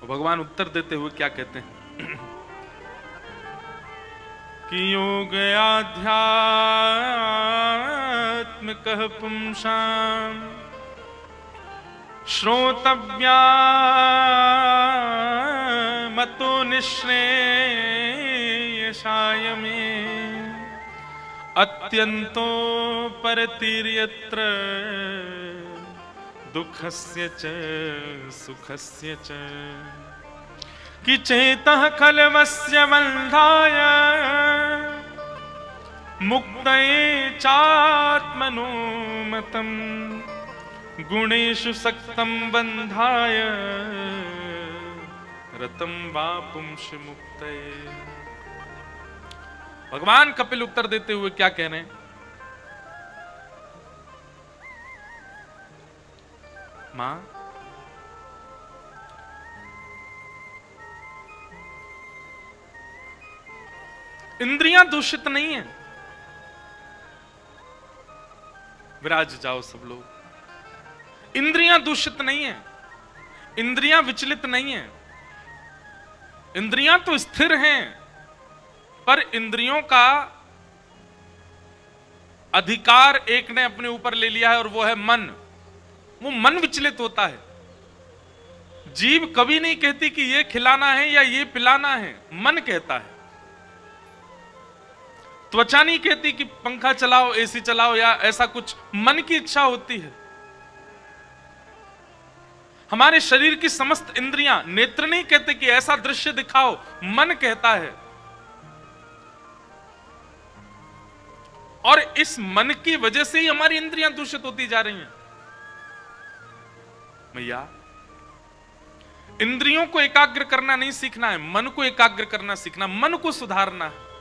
भगवान उत्तर देते हुए क्या कहते हैं कि योग आध्यात्मिकः पुंसां श्रोतव्या मतो निःश्रेयसाय मे अत्यंतो परतिर्यत्र दुःखस्य च सुखस्य च कि चेतः खलवस्य बन्धाय मुक्तये चात्मनो मतम् गुणेषु सक्तं बन्धाय रतं वा पुंसि मुक्तये। भगवान कपिल उत्तर देते हुए क्या कह रहे हैं? मां, इंद्रियां दूषित नहीं है। विराज जाओ सब लोग। इंद्रियां दूषित नहीं है, इंद्रियां विचलित नहीं है, इंद्रियां तो स्थिर हैं, पर इंद्रियों का अधिकार एक ने अपने ऊपर ले लिया है और वो है मन। वो मन विचलित होता है। जीभ कभी नहीं कहती कि ये खिलाना है या ये पिलाना है, मन कहता है। त्वचा नहीं कहती कि पंखा चलाओ, एसी चलाओ या ऐसा कुछ, मन की इच्छा होती है। हमारे शरीर की समस्त इंद्रियां, नेत्र नहीं कहते कि ऐसा दृश्य दिखाओ, मन कहता है। और इस मन की वजह से ही हमारी इंद्रियां दूषित होती जा रही हैं। भैया, इंद्रियों को एकाग्र करना नहीं सीखना है, मन को एकाग्र करना सीखना, मन को सुधारना है।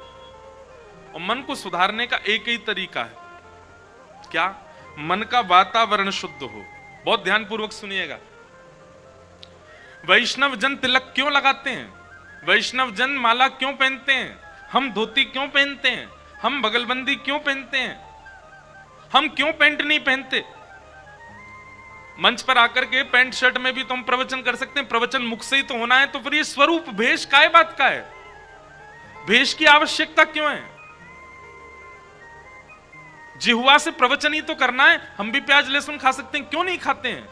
और मन को सुधारने का एक ही तरीका है, क्या? मन का वातावरण शुद्ध हो। बहुत ध्यानपूर्वक सुनिएगा। वैष्णव जन तिलक क्यों लगाते हैं? वैष्णव जन माला क्यों पहनते हैं? हम धोती क्यों पहनते हैं? हम बगलबंदी क्यों पहनते हैं? हम क्यों पैंट नहीं पहनते? मंच पर आकर के पैंट शर्ट में भी तो हम प्रवचन कर सकते हैं। प्रवचन मुख से ही तो होना है, तो फिर ये स्वरूप भेष काय बात का है? भेष की आवश्यकता क्यों है? जिह्वा से प्रवचन ही तो करना है। हम भी प्याज लहसुन खा सकते हैं, क्यों नहीं खाते हैं?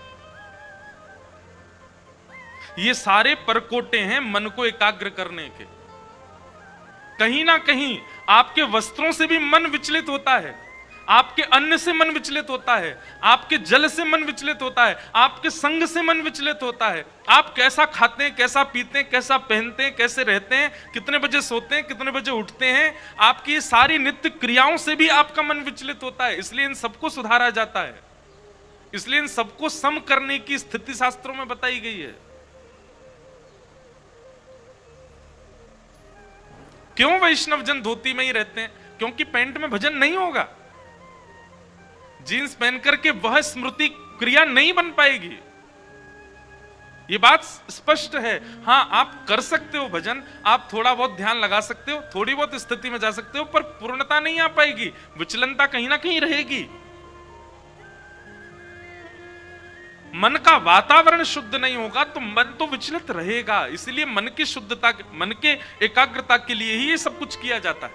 ये सारे परकोटे हैं मन को एकाग्र करने के। कहीं ना कहीं आपके वस्त्रों से भी मन विचलित होता है, आपके अन्न से मन विचलित होता है, आपके जल से मन विचलित होता है, आपके संग से मन विचलित होता है। आप कैसा खाते हैं, कैसा पीते हैं, कैसा पहनते हैं, कैसे रहते हैं, कितने बजे सोते हैं, कितने बजे उठते हैं, आपकी ये सारी नित्य क्रियाओं से भी आपका मन विचलित होता है। इसलिए इन सबको सुधारा जाता है, इसलिए इन सबको सम करने की स्थिति शास्त्रों में बताई गई है। क्यों वैष्णव जन धोती में ही रहते हैं? क्योंकि पैंट में भजन नहीं होगा। जीन्स पहन करके वह स्मृति क्रिया नहीं बन पाएगी। ये बात स्पष्ट है। हां, आप कर सकते हो भजन, आप थोड़ा बहुत ध्यान लगा सकते हो, थोड़ी बहुत स्थिति में जा सकते हो, पर पूर्णता नहीं आ पाएगी, विचलनता कहीं ना कहीं रहेगी। मन का वातावरण शुद्ध नहीं होगा तो मन तो विचलित रहेगा। इसलिए मन की शुद्धता, मन के एकाग्रता के लिए ही ये सब कुछ किया जाता है।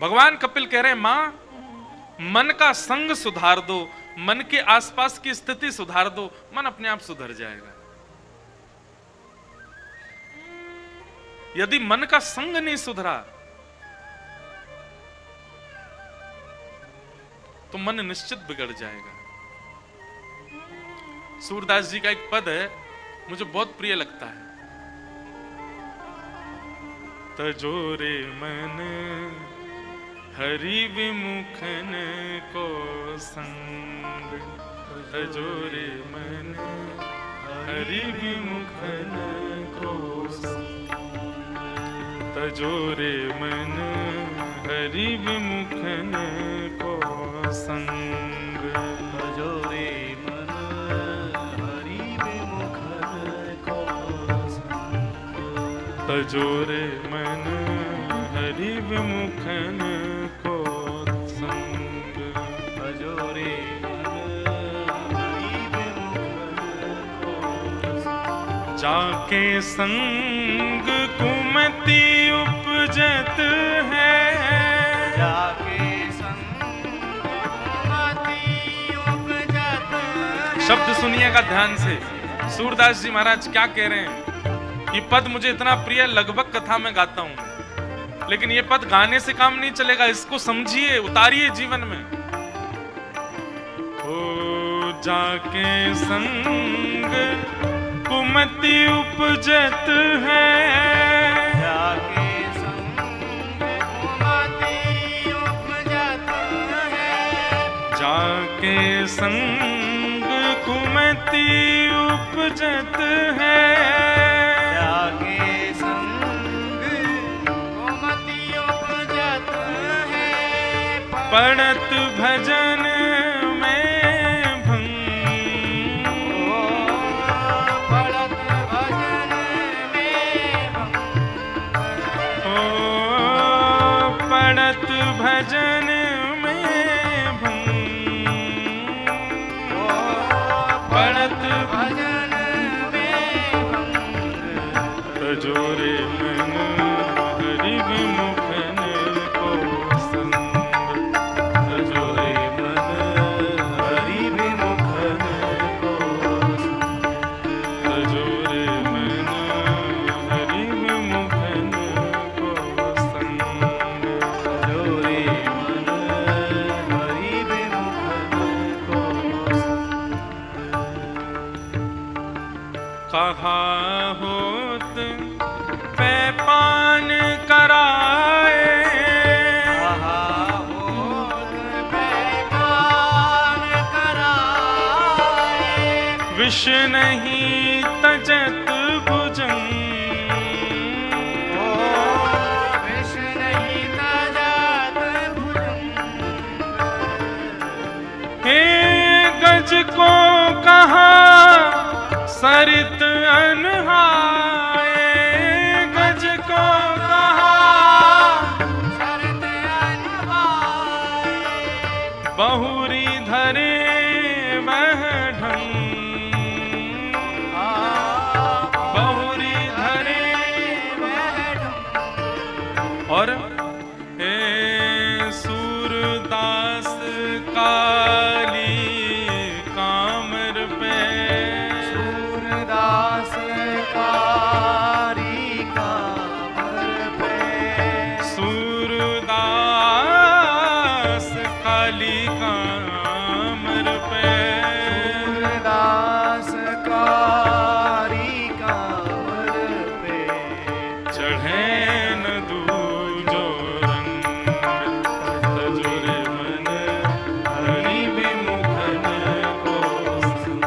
भगवान कपिल कह रहे हैं, मां, मन का संग सुधार दो, मन के आसपास की स्थिति सुधार दो, मन अपने आप सुधर जाएगा। यदि मन का संग नहीं सुधरा तो मन निश्चित बिगड़ जाएगा। सूरदास जी का एक पद है, मुझे बहुत प्रिय लगता है। तजोरे मन हरि विमुखन को संग, तजोरे मन हरि विमुखन को संग, तजोरे मन हरि विमुखन को संग, तजोरे मन हरि विमुखन को संग, तजोरे मन हरि विमुखन को संग, तजोरे मन हरि विमुखन को संग। जाके संग कुमति उपजत है, जाके संग कुमति उपजत है। शब्द सुनिएगा ध्यान से। सूरदास जी महाराज क्या कह रहे हैं? ये पद मुझे इतना प्रिय, लगभग कथा में गाता हूं, लेकिन ये पद गाने से काम नहीं चलेगा, इसको समझिए, उतारिए जीवन में। ओ जाके संग कुमति उपजत है, जाके संग कुमति उपजत है, जाके संग कुमति उपजत है, जाके संग कुमति उपजत है, पढ़त भजन में भंग, पढ़त भजन में ओ पढ़त भजन में भंग, पढ़त भजन में तजोरे मन हरि विमुखन को संग, तजोरे मन हरि विमुखन को, तजोरे मन हरि विमुखन को संग, जोरे मन हरि विमुखन को, कहा होत पैपान कराए, कहा होत पैमान कराए, विष नहीं तजत भुजंग, विष नहीं तजत भुजंग, हे गज को कहा सरित अनहाए, गज को कहा शरत अनवाए, बहुरी धरे वह ढंग, बहुरी धरे और हे सूरदास काली कामर पे, सूरदास कारी कामर पे, सूरदास काली कामर पे, सूरदास कारी कामर पे, चढ़े न दूजो रंग, तजोरे मन हरि विमुखन को संग,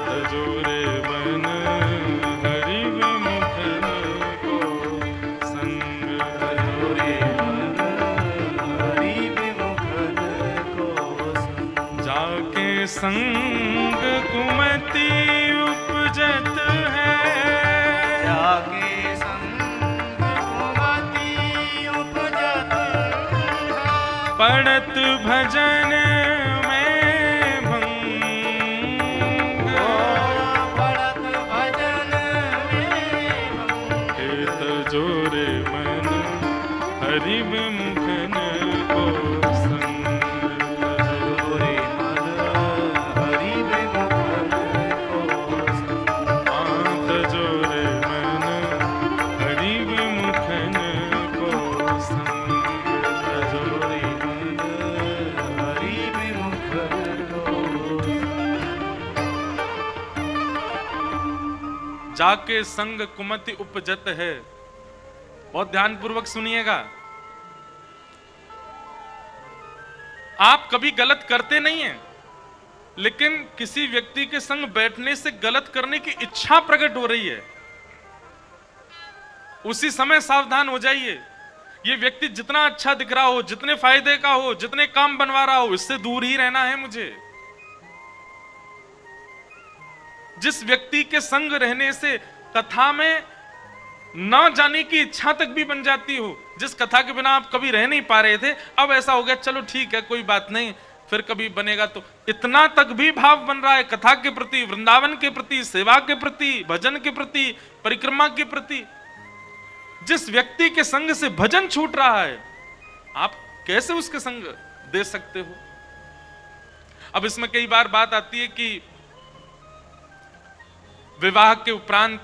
तजोरे मन हरि विमुखन को संग, तजोरे मन हरि विमुखन को संग, जाके संग कुमति उपजत है, जाके संग कुमति उपजत है, पढ़त भजन में भंग, पढ़त भजन में हे तजोरे मन हरि विमुखन को संग, तजोरे मन हरि विमुखन को संग, तजोरे मन हरि विमुखन को संग, तजोरे मन हरि विमुखन को संग, जाके संग कुमति उपजत है। बहुत ध्यान पूर्वक सुनिएगा, आप कभी गलत करते नहीं हैं, लेकिन किसी व्यक्ति के संग बैठने से गलत करने की इच्छा प्रकट हो रही है, उसी समय सावधान हो जाइए। ये व्यक्ति जितना अच्छा दिख रहा हो, जितने फायदे का हो, जितने काम बनवा रहा हो, इससे दूर ही रहना है मुझे। जिस व्यक्ति के संग रहने से कथा में ना जाने की इच्छा तक भी बन जाती हो, जिस कथा के बिना आप कभी रह नहीं पा रहे थे, अब ऐसा हो गया चलो ठीक है कोई बात नहीं, फिर कभी बनेगा, तो इतना तक भी भाव बन रहा है कथा के प्रति, वृंदावन के प्रति, सेवा के प्रति, भजन के प्रति, परिक्रमा के प्रति। जिस व्यक्ति के संग से भजन छूट रहा है, आप कैसे उसके संग दे सकते हो? अब इसमें कई बार बात आती है कि विवाह के उपरांत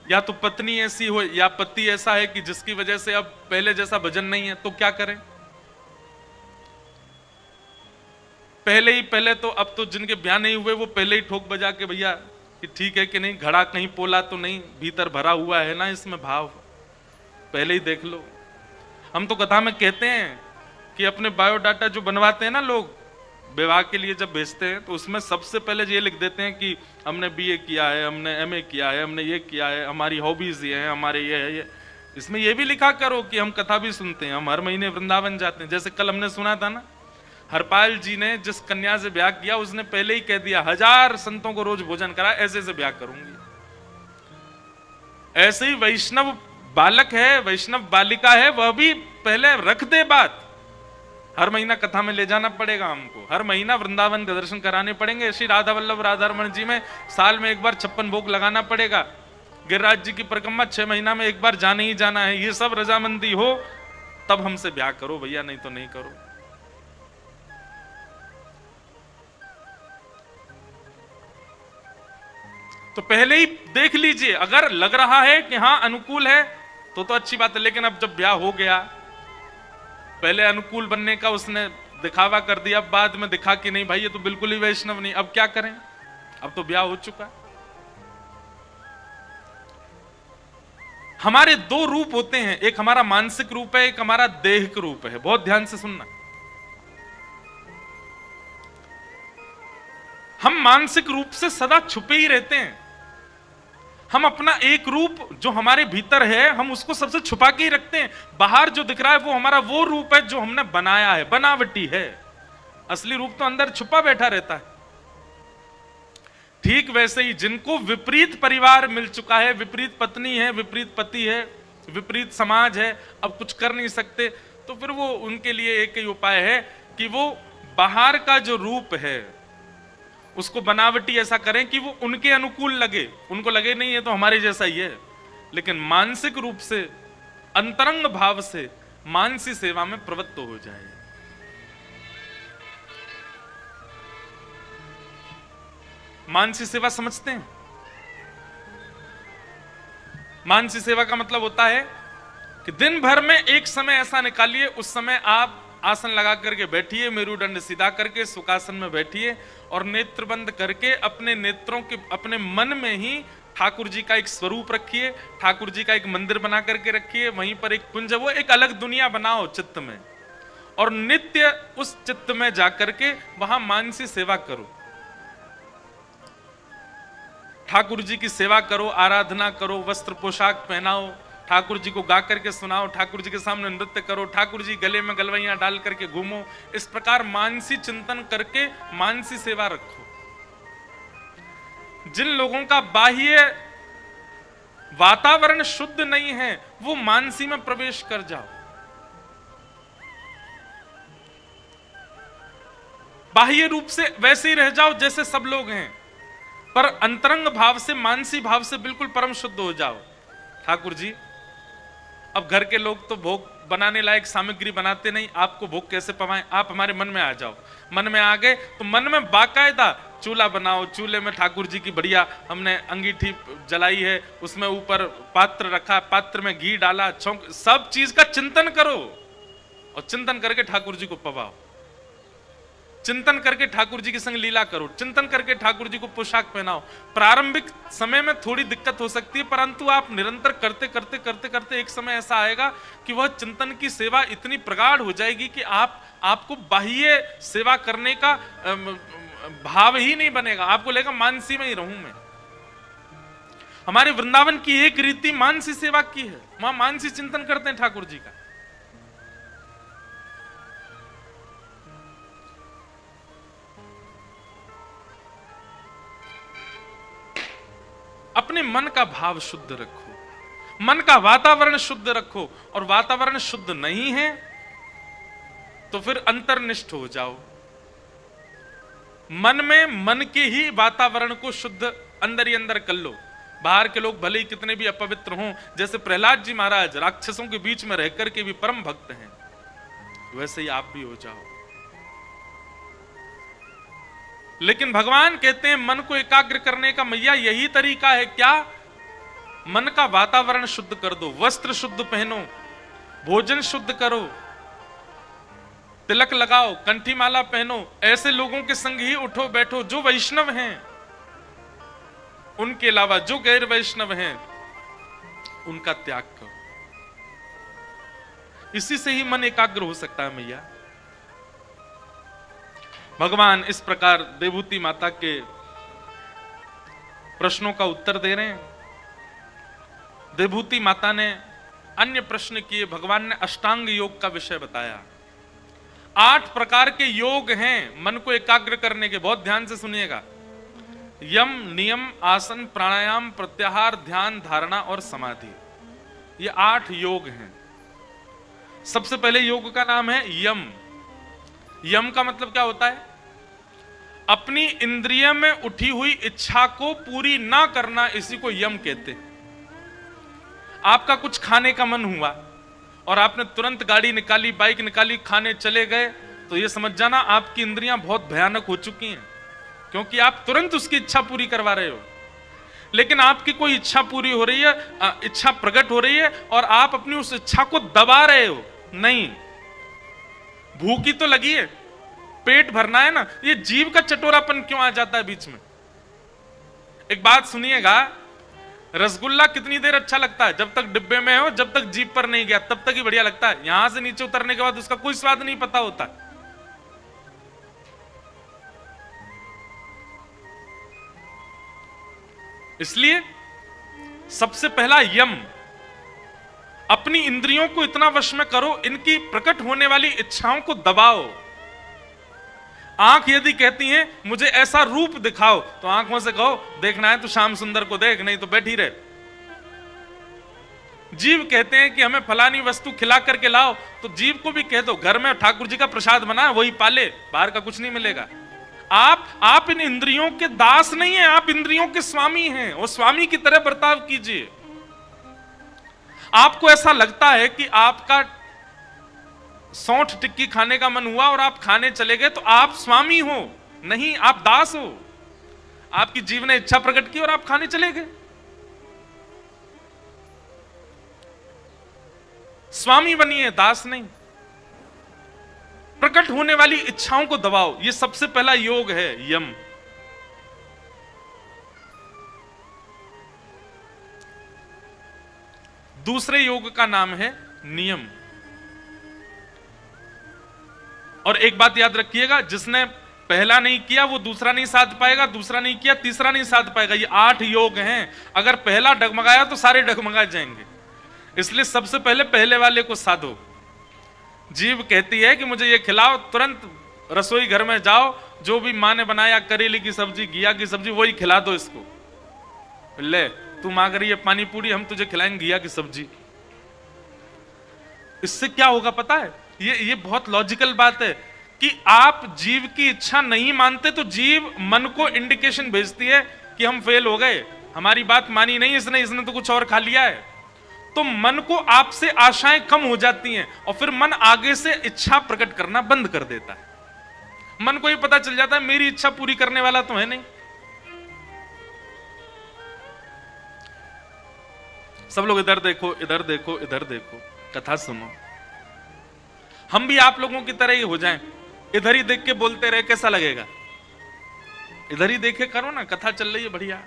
या तो पत्नी ऐसी हो या पति ऐसा है कि जिसकी वजह से अब पहले जैसा भजन नहीं है, तो क्या करें? पहले तो अब तो जिनके ब्याह नहीं हुए वो पहले ही ठोक बजा के भैया कि ठीक है कि नहीं, घड़ा कहीं पोला तो नहीं, भीतर भरा हुआ है ना इसमें भाव, पहले ही देख लो। हम तो कथा में कहते हैं कि अपने बायोडाटा जो बनवाते हैं ना लोग विवाह के लिए जब भेजते हैं, तो उसमें सबसे पहले ये लिख देते हैं कि हमने बीए किया है, हमने एमए किया है, हमने ये किया है, हमारी हॉबीज ये हैं, हमारे ये है ये। इसमें ये भी लिखा करो कि हम कथा भी सुनते हैं, हम हर महीने वृंदावन जाते हैं। जैसे कल हमने सुना था ना, हरपाल जी ने जिस कन्या से ब्याह किया उसने पहले ही कह दिया 1000 संतों को रोज भोजन करा, ऐसे से ब्याह करूंगी। ऐसे ही वैष्णव बालक है, वैष्णव बालिका है, वह भी पहले रख दे बात। हर महीना कथा में ले जाना पड़ेगा हमको, हर महीना वृंदावन के दर्शन कराने पड़ेंगे। श्री राधा वल्लभ राधारमण जी में साल में एक बार 56 भोग लगाना पड़ेगा। गिरिराज जी की परिक्रमा 6 महीना में एक बार जाने ही जाना है। ये सब रजामंदी हो तब हमसे ब्याह करो भैया, नहीं तो नहीं करो। तो पहले ही देख लीजिए, अगर लग रहा है कि हाँ अनुकूल है तो अच्छी बात है। लेकिन अब जब ब्याह हो गया, पहले अनुकूल बनने का उसने दिखावा कर दिया, बाद में दिखा कि नहीं भाई ये तो बिल्कुल ही वैष्णव नहीं, अब क्या करें? अब तो ब्याह हो चुका। हमारे 2 रूप होते हैं, एक हमारा मानसिक रूप है, एक हमारा देहिक रूप है। बहुत ध्यान से सुनना। हम मानसिक रूप से सदा छुपे ही रहते हैं। हम अपना एक रूप जो हमारे भीतर है, हम उसको सबसे छुपा के ही रखते हैं। बाहर जो दिख रहा है वो हमारा वो रूप है जो हमने बनाया है, बनावटी है। असली रूप तो अंदर छुपा बैठा रहता है। ठीक वैसे ही जिनको विपरीत परिवार मिल चुका है, विपरीत पत्नी है, विपरीत पति है, विपरीत समाज है, अब कुछ कर नहीं सकते, तो फिर वो उनके लिए एक ही उपाय है कि वो बाहर का जो रूप है उसको बनावटी ऐसा करें कि वो उनके अनुकूल लगे, उनको लगे नहीं है तो हमारे जैसा ही है। लेकिन मानसिक रूप से, अंतरंग भाव से मानसी सेवा में प्रवृत्त हो जाए। मानसी सेवा समझते हैं? मानसी सेवा का मतलब होता है कि दिन भर में एक समय ऐसा निकालिए, उस समय आप आसन लगा करके बैठिए, मेरुदंड सीधा करके सुखासन में बैठिए और नेत्र बंद करके अपने नेत्रों के, अपने मन में ही ठाकुर जी का एक स्वरूप रखिए, ठाकुर जी का एक मंदिर बना करके रखिए, वहीं पर एक कुंज, वो एक अलग दुनिया बनाओ चित्त में, और नित्य उस चित्त में जाकर के वहां मानसी सेवा करो। ठाकुर जी की सेवा करो, आराधना करो, वस्त्र पोशाक पहनाओ, ठाकुर जी को गा करके सुनाओ, ठाकुर जी के सामने नृत्य करो, ठाकुर जी गले में गलवैयां डाल करके घूमो। इस प्रकार मानसी चिंतन करके मानसी सेवा रखो। जिन लोगों का बाह्य वातावरण शुद्ध नहीं है वो मानसी में प्रवेश कर जाओ। बाह्य रूप से वैसे ही रह जाओ जैसे सब लोग हैं, पर अंतरंग भाव से, मानसी भाव से बिल्कुल परम शुद्ध हो जाओ। ठाकुर जी, अब घर के लोग तो भोग बनाने लायक सामग्री बनाते नहीं, आपको भोग कैसे पवाएं? आप हमारे मन में आ जाओ। मन में आ गए तो मन में बाकायदा चूल्हा बनाओ, चूल्हे में ठाकुर जी की बढ़िया हमने अंगीठी जलाई है, उसमें ऊपर पात्र रखा, पात्र में घी डाला, छौंक, सब चीज का चिंतन करो और चिंतन करके ठाकुर जी को पवाओ। चिंतन करके ठाकुर जी के संग लीला करो, चिंतन करके ठाकुर जी को पोशाक पहनाओ। प्रारंभिक समय में थोड़ी दिक्कत हो सकती है, परंतु आप निरंतर करते करते करते करते एक समय ऐसा आएगा कि वह चिंतन की सेवा इतनी प्रगाढ़ हो जाएगी कि आपको बाह्य सेवा करने का भाव ही नहीं बनेगा। आपको लगेगा मानसी में ही रहूं मैं। हमारे वृंदावन की एक रीति मानसी सेवा की है, वहां मानसी चिंतन करते हैं ठाकुर जी का। अपने मन का भाव शुद्ध रखो, मन का वातावरण शुद्ध रखो, और वातावरण शुद्ध नहीं है तो फिर अंतर्निष्ठ हो जाओ। मन में मन के ही वातावरण को शुद्ध अंदर ही अंदर कर लो। बाहर के लोग भले ही कितने भी अपवित्र हों, जैसे प्रहलाद जी महाराज राक्षसों के बीच में रहकर के भी परम भक्त हैं, वैसे ही आप भी हो जाओ। लेकिन भगवान कहते हैं मन को एकाग्र करने का मैया यही तरीका है क्या मन का वातावरण शुद्ध कर दो, वस्त्र शुद्ध पहनो, भोजन शुद्ध करो, तिलक लगाओ, कंठी माला पहनो, ऐसे लोगों के संग ही उठो बैठो जो वैष्णव हैं। उनके अलावा जो गैर वैष्णव हैं उनका त्याग करो। इसी से ही मन एकाग्र हो सकता है मैया। भगवान इस प्रकार देवहूति माता के प्रश्नों का उत्तर दे रहे हैं। देवहूति माता ने अन्य प्रश्न किए, भगवान ने अष्टांग योग का विषय बताया। 8 प्रकार के योग हैं मन को एकाग्र करने के, बहुत ध्यान से सुनिएगा। यम, नियम, आसन, प्राणायाम, प्रत्याहार, ध्यान, धारणा और समाधि, ये 8 योग हैं। सबसे पहले योग का नाम है यम। यम का मतलब क्या होता है? अपनी इंद्रिय में उठी हुई इच्छा को पूरी ना करना, इसी को यम कहते हैं। आपका कुछ खाने का मन हुआ और आपने तुरंत गाड़ी निकाली, बाइक निकाली, खाने चले गए, तो यह समझ जाना आपकी इंद्रियां बहुत भयानक हो चुकी हैं, क्योंकि आप तुरंत उसकी इच्छा पूरी करवा रहे हो। लेकिन आपकी कोई इच्छा पूरी हो रही है, इच्छा प्रकट हो रही है और आप अपनी उस इच्छा को दबा रहे हो। नहीं, भूखी तो लगी है, पेट भरना है ना, ये जीव का चटोरापन क्यों आ जाता है बीच में? एक बात सुनिएगा, रसगुल्ला कितनी देर अच्छा लगता है? जब तक डिब्बे में हो, जब तक जीभ पर नहीं गया तब तक ही बढ़िया लगता है। यहां से नीचे उतरने के बाद उसका कोई स्वाद नहीं पता होता। इसलिए सबसे पहला यम, अपनी इंद्रियों को इतना वश में करो, इनकी प्रकट होने वाली इच्छाओं को दबाओ। आंख यदि कहती है मुझे ऐसा रूप दिखाओ, तो आंखों से कहो देखना है तो श्याम सुंदर को देख, नहीं तो बैठी रहे। जीव कहते हैं कि हमें फलानी वस्तु खिला करके लाओ, तो जीव को भी कह दो घर में ठाकुर जी का प्रसाद बना है वही पाले, बाहर का कुछ नहीं मिलेगा। आप इन इंद्रियों के दास नहीं हैं, आप इंद्रियों के स्वामी हैं, और स्वामी की तरह बर्ताव कीजिए। आपको ऐसा लगता है कि आपका सौंठ टिक्की खाने का मन हुआ और आप खाने चले गए, तो आप स्वामी हो? नहीं, आप दास हो। आपकी जीव ने इच्छा प्रकट की और आप खाने चले गए। स्वामी बनिए, दास नहीं। प्रकट होने वाली इच्छाओं को दबाओ, यह सबसे पहला योग है यम। दूसरे योग का नाम है नियम। और एक बात याद रखिएगा, जिसने पहला नहीं किया वो दूसरा नहीं साध पाएगा, दूसरा नहीं किया तीसरा नहीं साध पाएगा। ये 8 योग हैं, अगर पहला डगमगाया तो सारे डगमगा जाएंगे। इसलिए सबसे पहले पहले वाले को साधो। जीव कहती है कि मुझे ये खिलाओ, तुरंत रसोई घर में जाओ, जो भी माँ ने बनाया, करेले की सब्जी, घिया की सब्जी, वही खिला दो इसको। ले तू मांग रही है पानी पूरी, हम तुझे खिलाएंगे घिया की सब्जी। इससे क्या होगा पता है? ये बहुत लॉजिकल बात है कि आप जीव की इच्छा नहीं मानते तो जीव मन को इंडिकेशन भेजती है कि हम फेल हो गए, हमारी बात मानी नहीं इसने तो कुछ और खा लिया है। तो मन को आपसे आशाएं कम हो जाती हैं और फिर मन आगे से इच्छा प्रकट करना बंद कर देता है। मन को ये पता चल जाता है मेरी इच्छा पूरी करने वाला तो है नहीं। सब लोग इधर देखो, इधर देखो, इधर देखो, कथा सुनो। हम भी आप लोगों की तरह ही हो जाएं, इधर ही देख के बोलते रहे, कैसा लगेगा? इधर ही देखे करो ना, कथा चल रही है बढ़िया।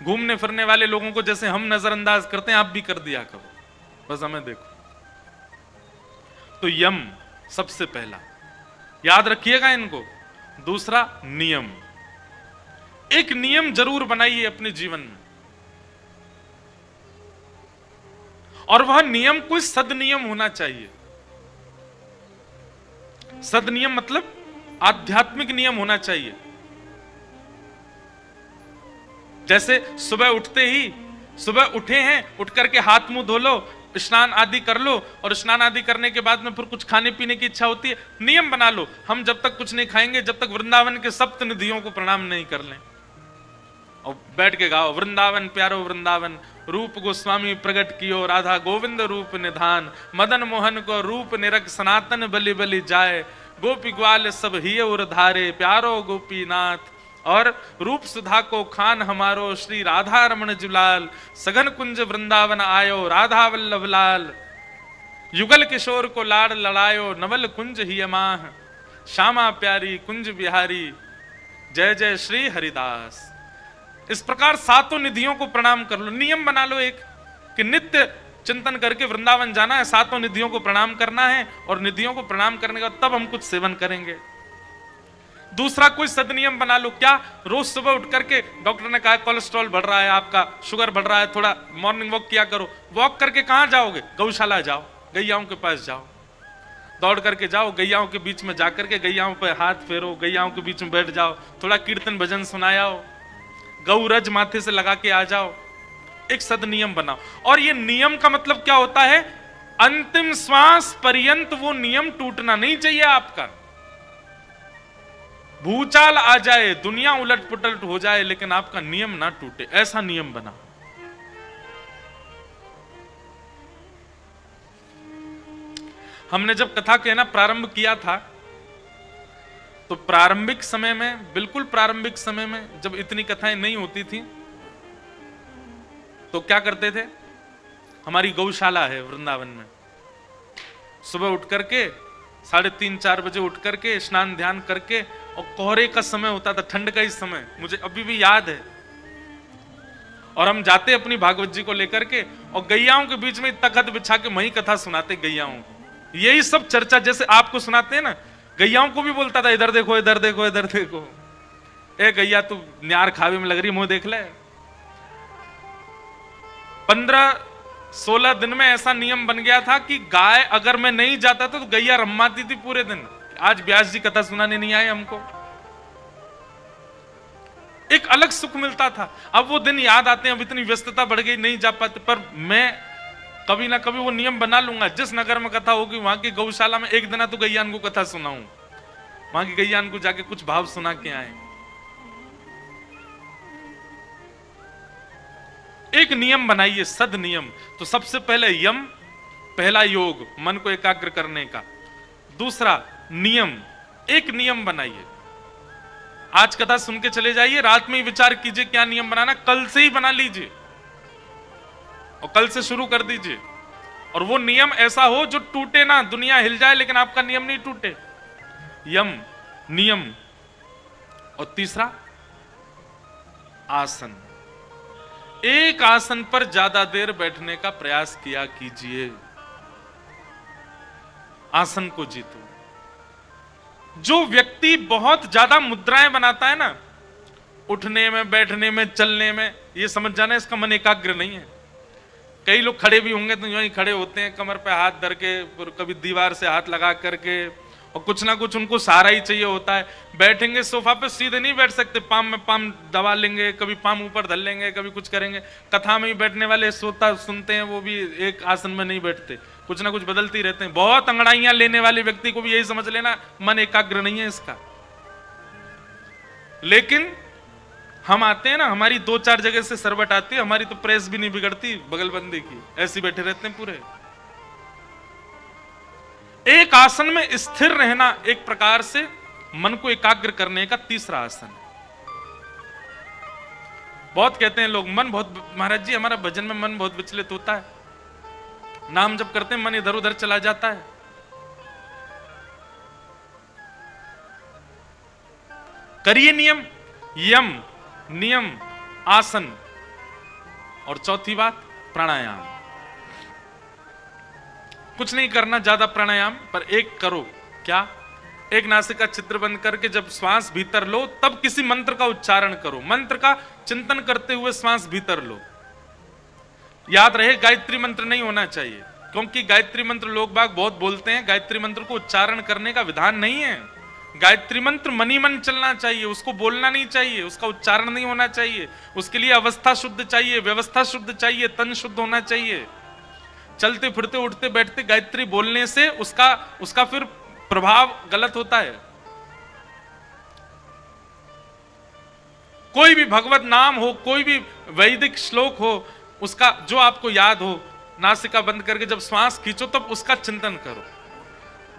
घूमने फिरने वाले लोगों को जैसे हम नजरअंदाज करते हैं, आप भी कर दिया करो, बस हमें देखो। तो यम सबसे पहला, याद रखिएगा इनको। दूसरा नियम, एक नियम जरूर बनाइए अपने जीवन में, और वह नियम कोई सदनियम होना चाहिए। सदनियम मतलब आध्यात्मिक नियम होना चाहिए। जैसे सुबह उठते ही, सुबह उठे हैं, उठ करके हाथ मुंह धो लो, स्नान आदि कर लो, और स्नान आदि करने के बाद में फिर कुछ खाने पीने की इच्छा होती है, नियम बना लो हम जब तक कुछ नहीं खाएंगे जब तक वृंदावन के सप्त निधियों को प्रणाम नहीं कर लें। और बैठ के गाओ, वृंदावन प्यारो वृंदावन, रूप गोस्वामी प्रकट कियो, राधा गोविंद रूप निधान, मदन मोहन को रूप निरख, सनातन बलि बलि जाए, गोपी ग्वाल सब ही उर धारे, प्यारो गोपीनाथ। और रूप सुधा को खान हमारो श्री राधा रमण जुलाल, सघन कुंज वृंदावन आयो राधा वल्लभ लाल, युगल किशोर को लाड़ लड़ायो नवल कुंज ही माह, श्यामा प्यारी कुंज बिहारी जय जय श्री हरिदास। इस प्रकार सातों निधियों को प्रणाम कर लो, नियम बना लो एक कि नित्य चिंतन करके वृंदावन जाना है, सातों निधियों को प्रणाम करना है, और निधियों को प्रणाम करने का तब हम कुछ सेवन करेंगे। दूसरा कोई सदनियम बना लो, क्या रोज सुबह उठ करके, डॉक्टर ने कहा कोलेस्ट्रॉल बढ़ रहा है आपका, शुगर बढ़ रहा है, थोड़ा मॉर्निंग वॉक किया करो। वॉक करके कहां जाओगे? गौशाला जाओ, गैयाओं के पास जाओ, दौड़ करके जाओ, गैयाओं के बीच में जाकर के गैयाओं पे हाथ फेरो, गैयाओं के बीच में बैठ जाओ, थोड़ा कीर्तन भजन सुनाओ, गौरज माथे से लगा के आ जाओ। एक सदनियम बनाओ। और ये नियम का मतलब क्या होता है? अंतिम श्वास पर्यंत वो नियम टूटना नहीं चाहिए आपका। भूचाल आ जाए, दुनिया उलट पुलट हो जाए, लेकिन आपका नियम ना टूटे, ऐसा नियम बनाओ। हमने जब कथा कहना प्रारंभ किया था, तो प्रारंभिक समय में, बिल्कुल प्रारंभिक समय में, जब इतनी कथाएं नहीं होती थी, तो क्या करते थे? हमारी गौशाला है वृंदावन में, सुबह उठ करके 3:30-4 बजे उठ करके स्नान ध्यान करके, और कोहरे का समय होता था, ठंड का ही समय, मुझे अभी भी याद है, और हम जाते अपनी भागवत जी को लेकर के, और गैयाओं के बीच में तखत बिछा के वही कथा सुनाते गैयाओं को। यही सब चर्चा जैसे आपको सुनाते हैं ना, गैयाओं को भी बोलता था, इधर देखो इधर देखो इधर देखो, ए गैया तू न्यार खावे में लग रही, मुंह देख ले। 15-16 दिन में ऐसा नियम बन गया था कि गाय अगर मैं नहीं जाता था तो गैया रम्माती थी पूरे दिन, आज व्यास जी कथा सुनाने नहीं आए हमको। एक अलग सुख मिलता था। अब वो दिन याद आते हैं, अब इतनी व्यस्तता बढ़ गई, नहीं जा पाते, पर मैं कभी ना कभी वो नियम बना लूंगा, जिस नगर में कथा होगी वहां की गौशाला में एक दिन तो गैयान को कथा सुनाऊं, वहां की गैयान को जाके कुछ भाव सुना के आए। एक नियम बनाइए, सद नियम। तो सबसे पहले यम, पहला योग मन को एकाग्र करने का। दूसरा नियम, एक नियम बनाइए, आज कथा सुन के चले जाइए, रात में ही विचार कीजिए क्या नियम बनाना, कल से ही बना लीजिए और कल से शुरू कर दीजिए। और वो नियम ऐसा हो जो टूटे ना, दुनिया हिल जाए लेकिन आपका नियम नहीं टूटे। यम, नियम। और तीसरा आसन। एक आसन पर ज्यादा देर बैठने का प्रयास किया कीजिए, आसन को जीतो। जो व्यक्ति बहुत ज्यादा मुद्राएं बनाता है ना, उठने में, बैठने में, चलने में, ये समझ जाना इसका मन एकाग्र नहीं है। कई लोग खड़े भी होंगे तो यूं ही खड़े होते हैं, कमर पे हाथ धर के, कभी दीवार से हाथ लगा करके, और कुछ ना कुछ उनको सहारा ही चाहिए होता है। बैठेंगे सोफा पे सीधे नहीं बैठ सकते, पाम में पाम दबा लेंगे, कभी पाम ऊपर धर लेंगे, कभी कुछ करेंगे। कथा में ही बैठने वाले सोता सुनते हैं, वो भी एक आसन में नहीं बैठते, कुछ ना कुछ बदलते ही रहते हैं। बहुत अंगड़ाइयां लेने वाले व्यक्ति को भी यही समझ लेना, मन एकाग्र नहीं है इसका। लेकिन हम आते हैं ना, हमारी 2-4 जगह से सरबट आती है, हमारी तो प्रेस भी नहीं बिगड़ती बगलबंदी की, ऐसे बैठे रहते हैं पूरे। एक आसन में स्थिर रहना एक प्रकार से मन को एकाग्र करने का तीसरा आसन। बहुत कहते हैं लोग, मन बहुत, महाराज जी हमारा भजन में मन बहुत विचलित होता है, नाम जब करते हैं मन इधर उधर चला जाता है। करिए नियम, यम, नियम, आसन। और चौथी बात प्राणायाम। कुछ नहीं करना ज्यादा प्राणायाम, पर एक करो। क्या? एक नासिका चित्र बंद करके जब श्वास भीतर लो तब किसी मंत्र का उच्चारण करो, मंत्र का चिंतन करते हुए श्वास भीतर लो। याद रहे गायत्री मंत्र नहीं होना चाहिए, क्योंकि गायत्री मंत्र लोग बाग बहुत बोलते हैं, गायत्री मंत्र को उच्चारण करने का विधान नहीं है। गायत्री मंत्र मनी मन चलना चाहिए, उसको बोलना नहीं चाहिए, उसका उच्चारण नहीं होना चाहिए। उसके लिए अवस्था शुद्ध चाहिए, व्यवस्था शुद्ध चाहिए, तन शुद्ध होना चाहिए। चलते फिरते उठते बैठते गायत्री बोलने से उसका फिर प्रभाव गलत होता है। कोई भी भगवत नाम हो, कोई भी वैदिक श्लोक हो, उसका जो आपको याद हो, नासिका बंद करके जब श्वास खींचो तब उसका चिंतन करो।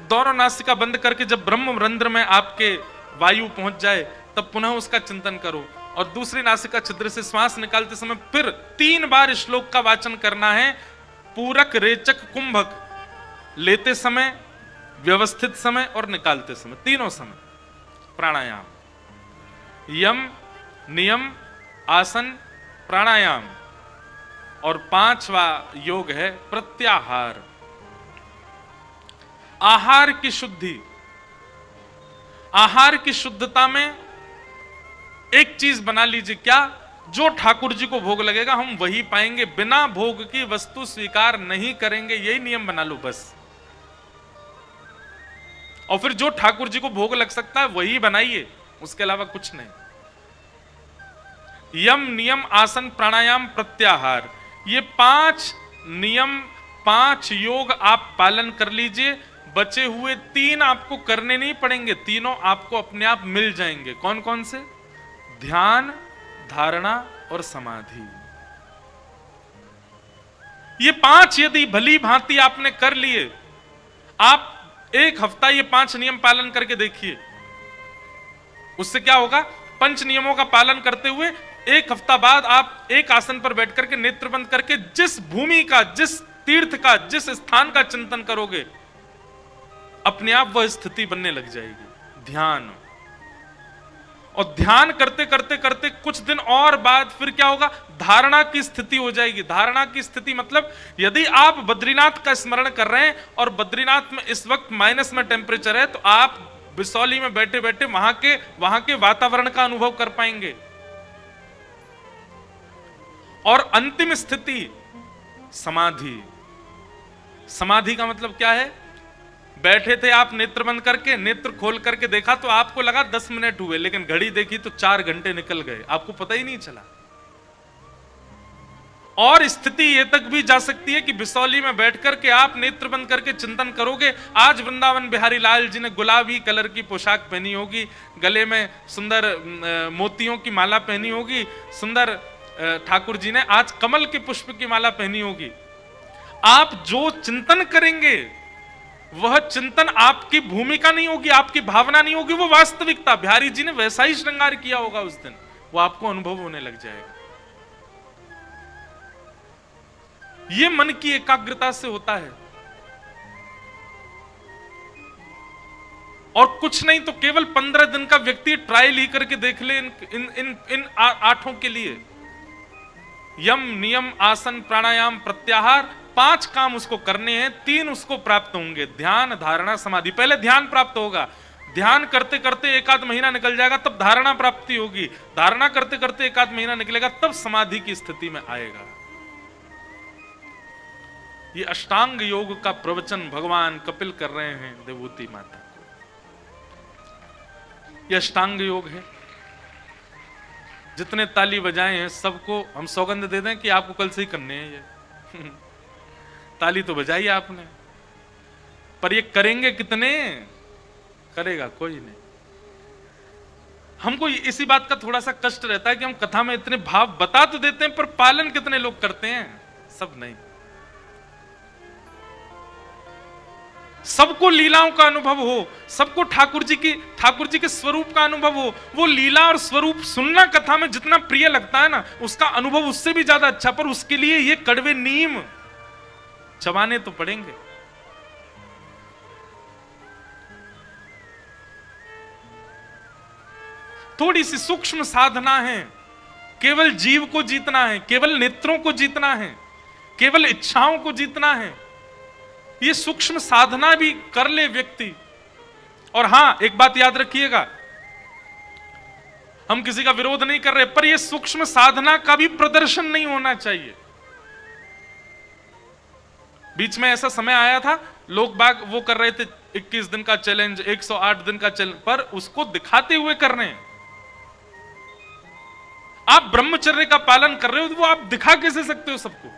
दोनों नासिका बंद करके जब ब्रह्म रंध्र में आपके वायु पहुंच जाए तब पुनः उसका चिंतन करो। और दूसरी नासिका छिद्र से श्वास निकालते समय फिर 3 बार श्लोक का वाचन करना है। पूरक, रेचक, कुंभक, लेते समय, व्यवस्थित समय और निकालते समय, तीनों समय प्राणायाम। यम, नियम, आसन, प्राणायाम। और 5वां योग है प्रत्याहार, आहार की शुद्धि। आहार की शुद्धता में एक चीज बना लीजिए, क्या? जो ठाकुर जी को भोग लगेगा हम वही पाएंगे, बिना भोग की वस्तु स्वीकार नहीं करेंगे, यही नियम बना लो बस। और फिर जो ठाकुर जी को भोग लग सकता है वही बनाइए, उसके अलावा कुछ नहीं। यम, नियम, आसन, प्राणायाम, प्रत्याहार, ये 5 नियम, 5 योग आप पालन कर लीजिए। बचे हुए 3 आपको करने नहीं पड़ेंगे, तीनों आपको अपने आप मिल जाएंगे। कौन कौन से? ध्यान, धारणा और समाधि। ये 5 यदि भली भांति आपने कर लिए, आप 1 हफ्ता ये 5 नियम पालन करके देखिए। उससे क्या होगा? 5 नियमों का पालन करते हुए 1 हफ्ता बाद आप एक आसन पर बैठ करके नेत्र बंद करके जिस भूमि का, जिस तीर्थ का, जिस स्थान का चिंतन करोगे, अपने आप वह स्थिति बनने लग जाएगी। ध्यान। और ध्यान करते करते करते कुछ दिन और बाद फिर क्या होगा? धारणा की स्थिति हो जाएगी। धारणा की स्थिति मतलब यदि आप बद्रीनाथ का स्मरण कर रहे हैं और बद्रीनाथ में इस वक्त माइनस में टेम्परेचर है, तो आप बिसौली में बैठे बैठे वहां के वातावरण का अनुभव कर पाएंगे। और अंतिम स्थिति समाधि। समाधि का मतलब क्या है? बैठे थे आप नेत्र बंद करके, नेत्र खोल करके देखा तो आपको लगा 10 मिनट हुए, लेकिन घड़ी देखी तो 4 घंटे निकल गए, आपको पता ही नहीं चला। और स्थिति ये तक भी जा सकती है कि बिसौली में बैठ करके आप नेत्र बंद करके चिंतन करोगे। आज वृंदावन बिहारी लाल जी ने गुलाबी कलर की पोशाक पहनी होगी, गले में सुंदर मोतियों की माला पहनी होगी, सुंदर ठाकुर जी ने आज कमल के पुष्प की माला पहनी होगी। आप जो चिंतन करेंगे वह चिंतन आपकी भूमिका नहीं होगी, आपकी भावना नहीं होगी, वो वास्तविकता। बिहारी जी ने वैसा ही श्रृंगार किया होगा उस दिन, वो आपको अनुभव होने लग जाएगा। ये मन की एकाग्रता से होता है। और कुछ नहीं तो केवल 15 दिन का व्यक्ति ट्रायल ही करके देख ले इन 8 के लिए। यम, नियम, आसन, प्राणायाम, प्रत्याहार, 5 काम उसको करने हैं, 3 उसको प्राप्त होंगे। ध्यान, धारणा, समाधि। पहले ध्यान प्राप्त होगा, ध्यान करते करते 1 महीना निकल जाएगा, तब धारणा प्राप्ति होगी। धारणा करते करते 1 महीना निकलेगा, तब समाधि की स्थिति में आएगा। ये अष्टांग योग का प्रवचन भगवान कपिल कर रहे हैं देवहूति माता को। ये अष्टांग योग है। जितने ताली बजाए हैं सबको हम सौगंध दे दें कि आपको कल से ही करने हैं ये। ताली तो बजाई आपने, पर ये करेंगे कितने? करेगा कोई नहीं। हमको इसी बात का थोड़ा सा कष्ट रहता है कि हम कथा में इतने भाव बता तो देते हैं, पर पालन कितने लोग करते हैं? सब नहीं। सबको लीलाओं का अनुभव हो, सबको ठाकुर जी के स्वरूप का अनुभव हो। वो लीला और स्वरूप सुनना कथा में जितना प्रिय लगता है ना, उसका अनुभव उससे भी ज्यादा अच्छा। पर उसके लिए ये कड़वे नीम चबाने तो पड़ेंगे। थोड़ी सी सूक्ष्म साधना है। केवल जीव को जीतना है, केवल नेत्रों को जीतना है, केवल इच्छाओं को जीतना है। ये सूक्ष्म साधना भी कर ले व्यक्ति। और हां, एक बात याद रखिएगा, हम किसी का विरोध नहीं कर रहे, पर यह सूक्ष्म साधना का भी प्रदर्शन नहीं होना चाहिए। बीच में ऐसा समय आया था, लोग बाग वो कर रहे थे 21 दिन का चैलेंज, 108 दिन का चैलेंज, पर उसको दिखाते हुए कर रहे हैं। आप ब्रह्मचर्य का पालन कर रहे हो, तो वो आप दिखा कैसे सकते हो सबको?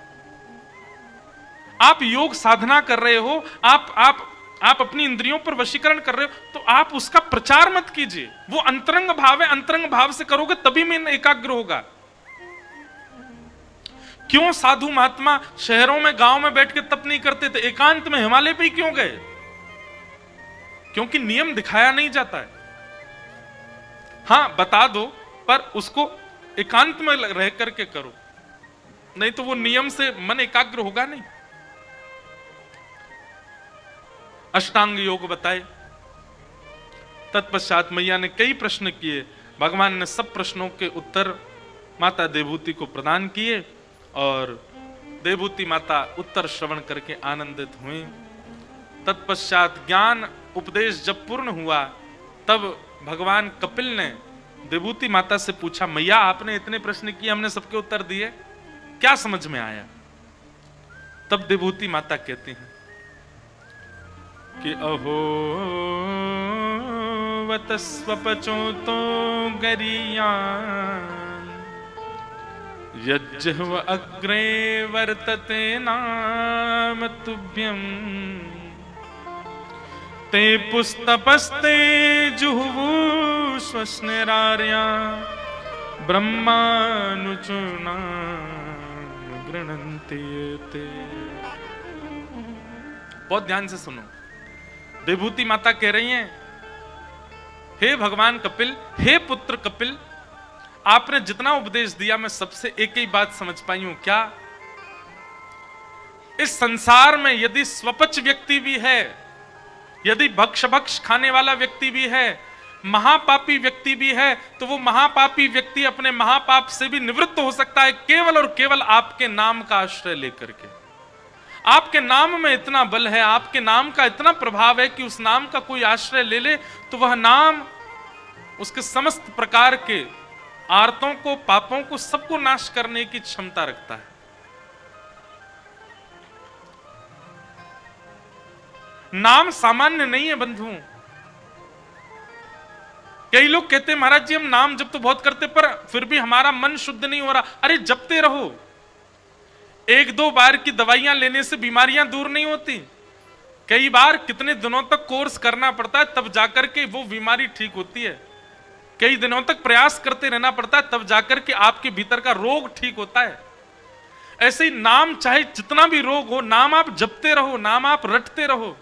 आप योग साधना कर रहे हो, आप अपनी इंद्रियों पर वशीकरण कर रहे हो, तो आप उसका प्रचार मत कीजिए। वो अंतरंग भाव है, अंतरंग भाव से करोगे तभी मन एकाग्र होगा। क्यों साधु महात्मा शहरों में, गांव में बैठ के तप नहीं करते थे? एकांत में हिमालय पे ही क्यों गए? क्योंकि नियम दिखाया नहीं जाता है। हाँ बता दो, पर उसको एकांत में रह करके करो, नहीं तो वो नियम से मन एकाग्र होगा नहीं। अष्टांग योग बताए, तत्पश्चात मैया ने कई प्रश्न किए, भगवान ने सब प्रश्नों के उत्तर माता देवहूति को प्रदान किए और देवहूति माता उत्तर श्रवण करके आनंदित हुई। तत्पश्चात ज्ञान उपदेश जब पूर्ण हुआ तब भगवान कपिल ने देवहूति माता से पूछा, मैया आपने इतने प्रश्न किए, हमने सबके उत्तर दिए, क्या समझ में आया? तब देवहूति माता कहती हैं कि अहो वत स्वपचो तो गरियान यज्जह्व अग्रे वर्तते नाम तुभ्यं ते पुस्तपस्ते जुहुवु स्वस्निरार्या ब्रह्मानुचूर्णा गृह्णन्ति ते। बहुत ध्यान से सुनो, देवहूति माता कह रही हैं, हे भगवान कपिल, हे पुत्र कपिल, आपने जितना उपदेश दिया मैं सबसे एक ही बात समझ पाई हूं। क्या? इस संसार में यदि स्वपच व्यक्ति भी है, यदि भक्ष खाने वाला व्यक्ति भी है, महापापी व्यक्ति भी है, तो वो महापापी व्यक्ति अपने महापाप से भी निवृत्त हो सकता है केवल और केवल आपके नाम का आश्रय लेकर के। आपके नाम में इतना बल है, आपके नाम का इतना प्रभाव है कि उस नाम का कोई आश्रय ले ले तो वह नाम उसके समस्त प्रकार के आर्तों को, पापों को, सबको नाश करने की क्षमता रखता है। नाम सामान्य नहीं है बंधुओं। कई लोग कहते हैं महाराज जी हम नाम जप तो बहुत करते पर फिर भी हमारा मन शुद्ध नहीं हो रहा। अरे जपते रहो, एक दो बार की दवाइयां लेने से बीमारियां दूर नहीं होती। कई बार कितने दिनों तक कोर्स करना पड़ता है तब जाकर के वो बीमारी ठीक होती है। कई दिनों तक प्रयास करते रहना पड़ता है तब जाकर के आपके भीतर का रोग ठीक होता है। ऐसे ही नाम चाहे जितना भी रोग हो, नाम आप जपते रहो, नाम आप रटते रहो।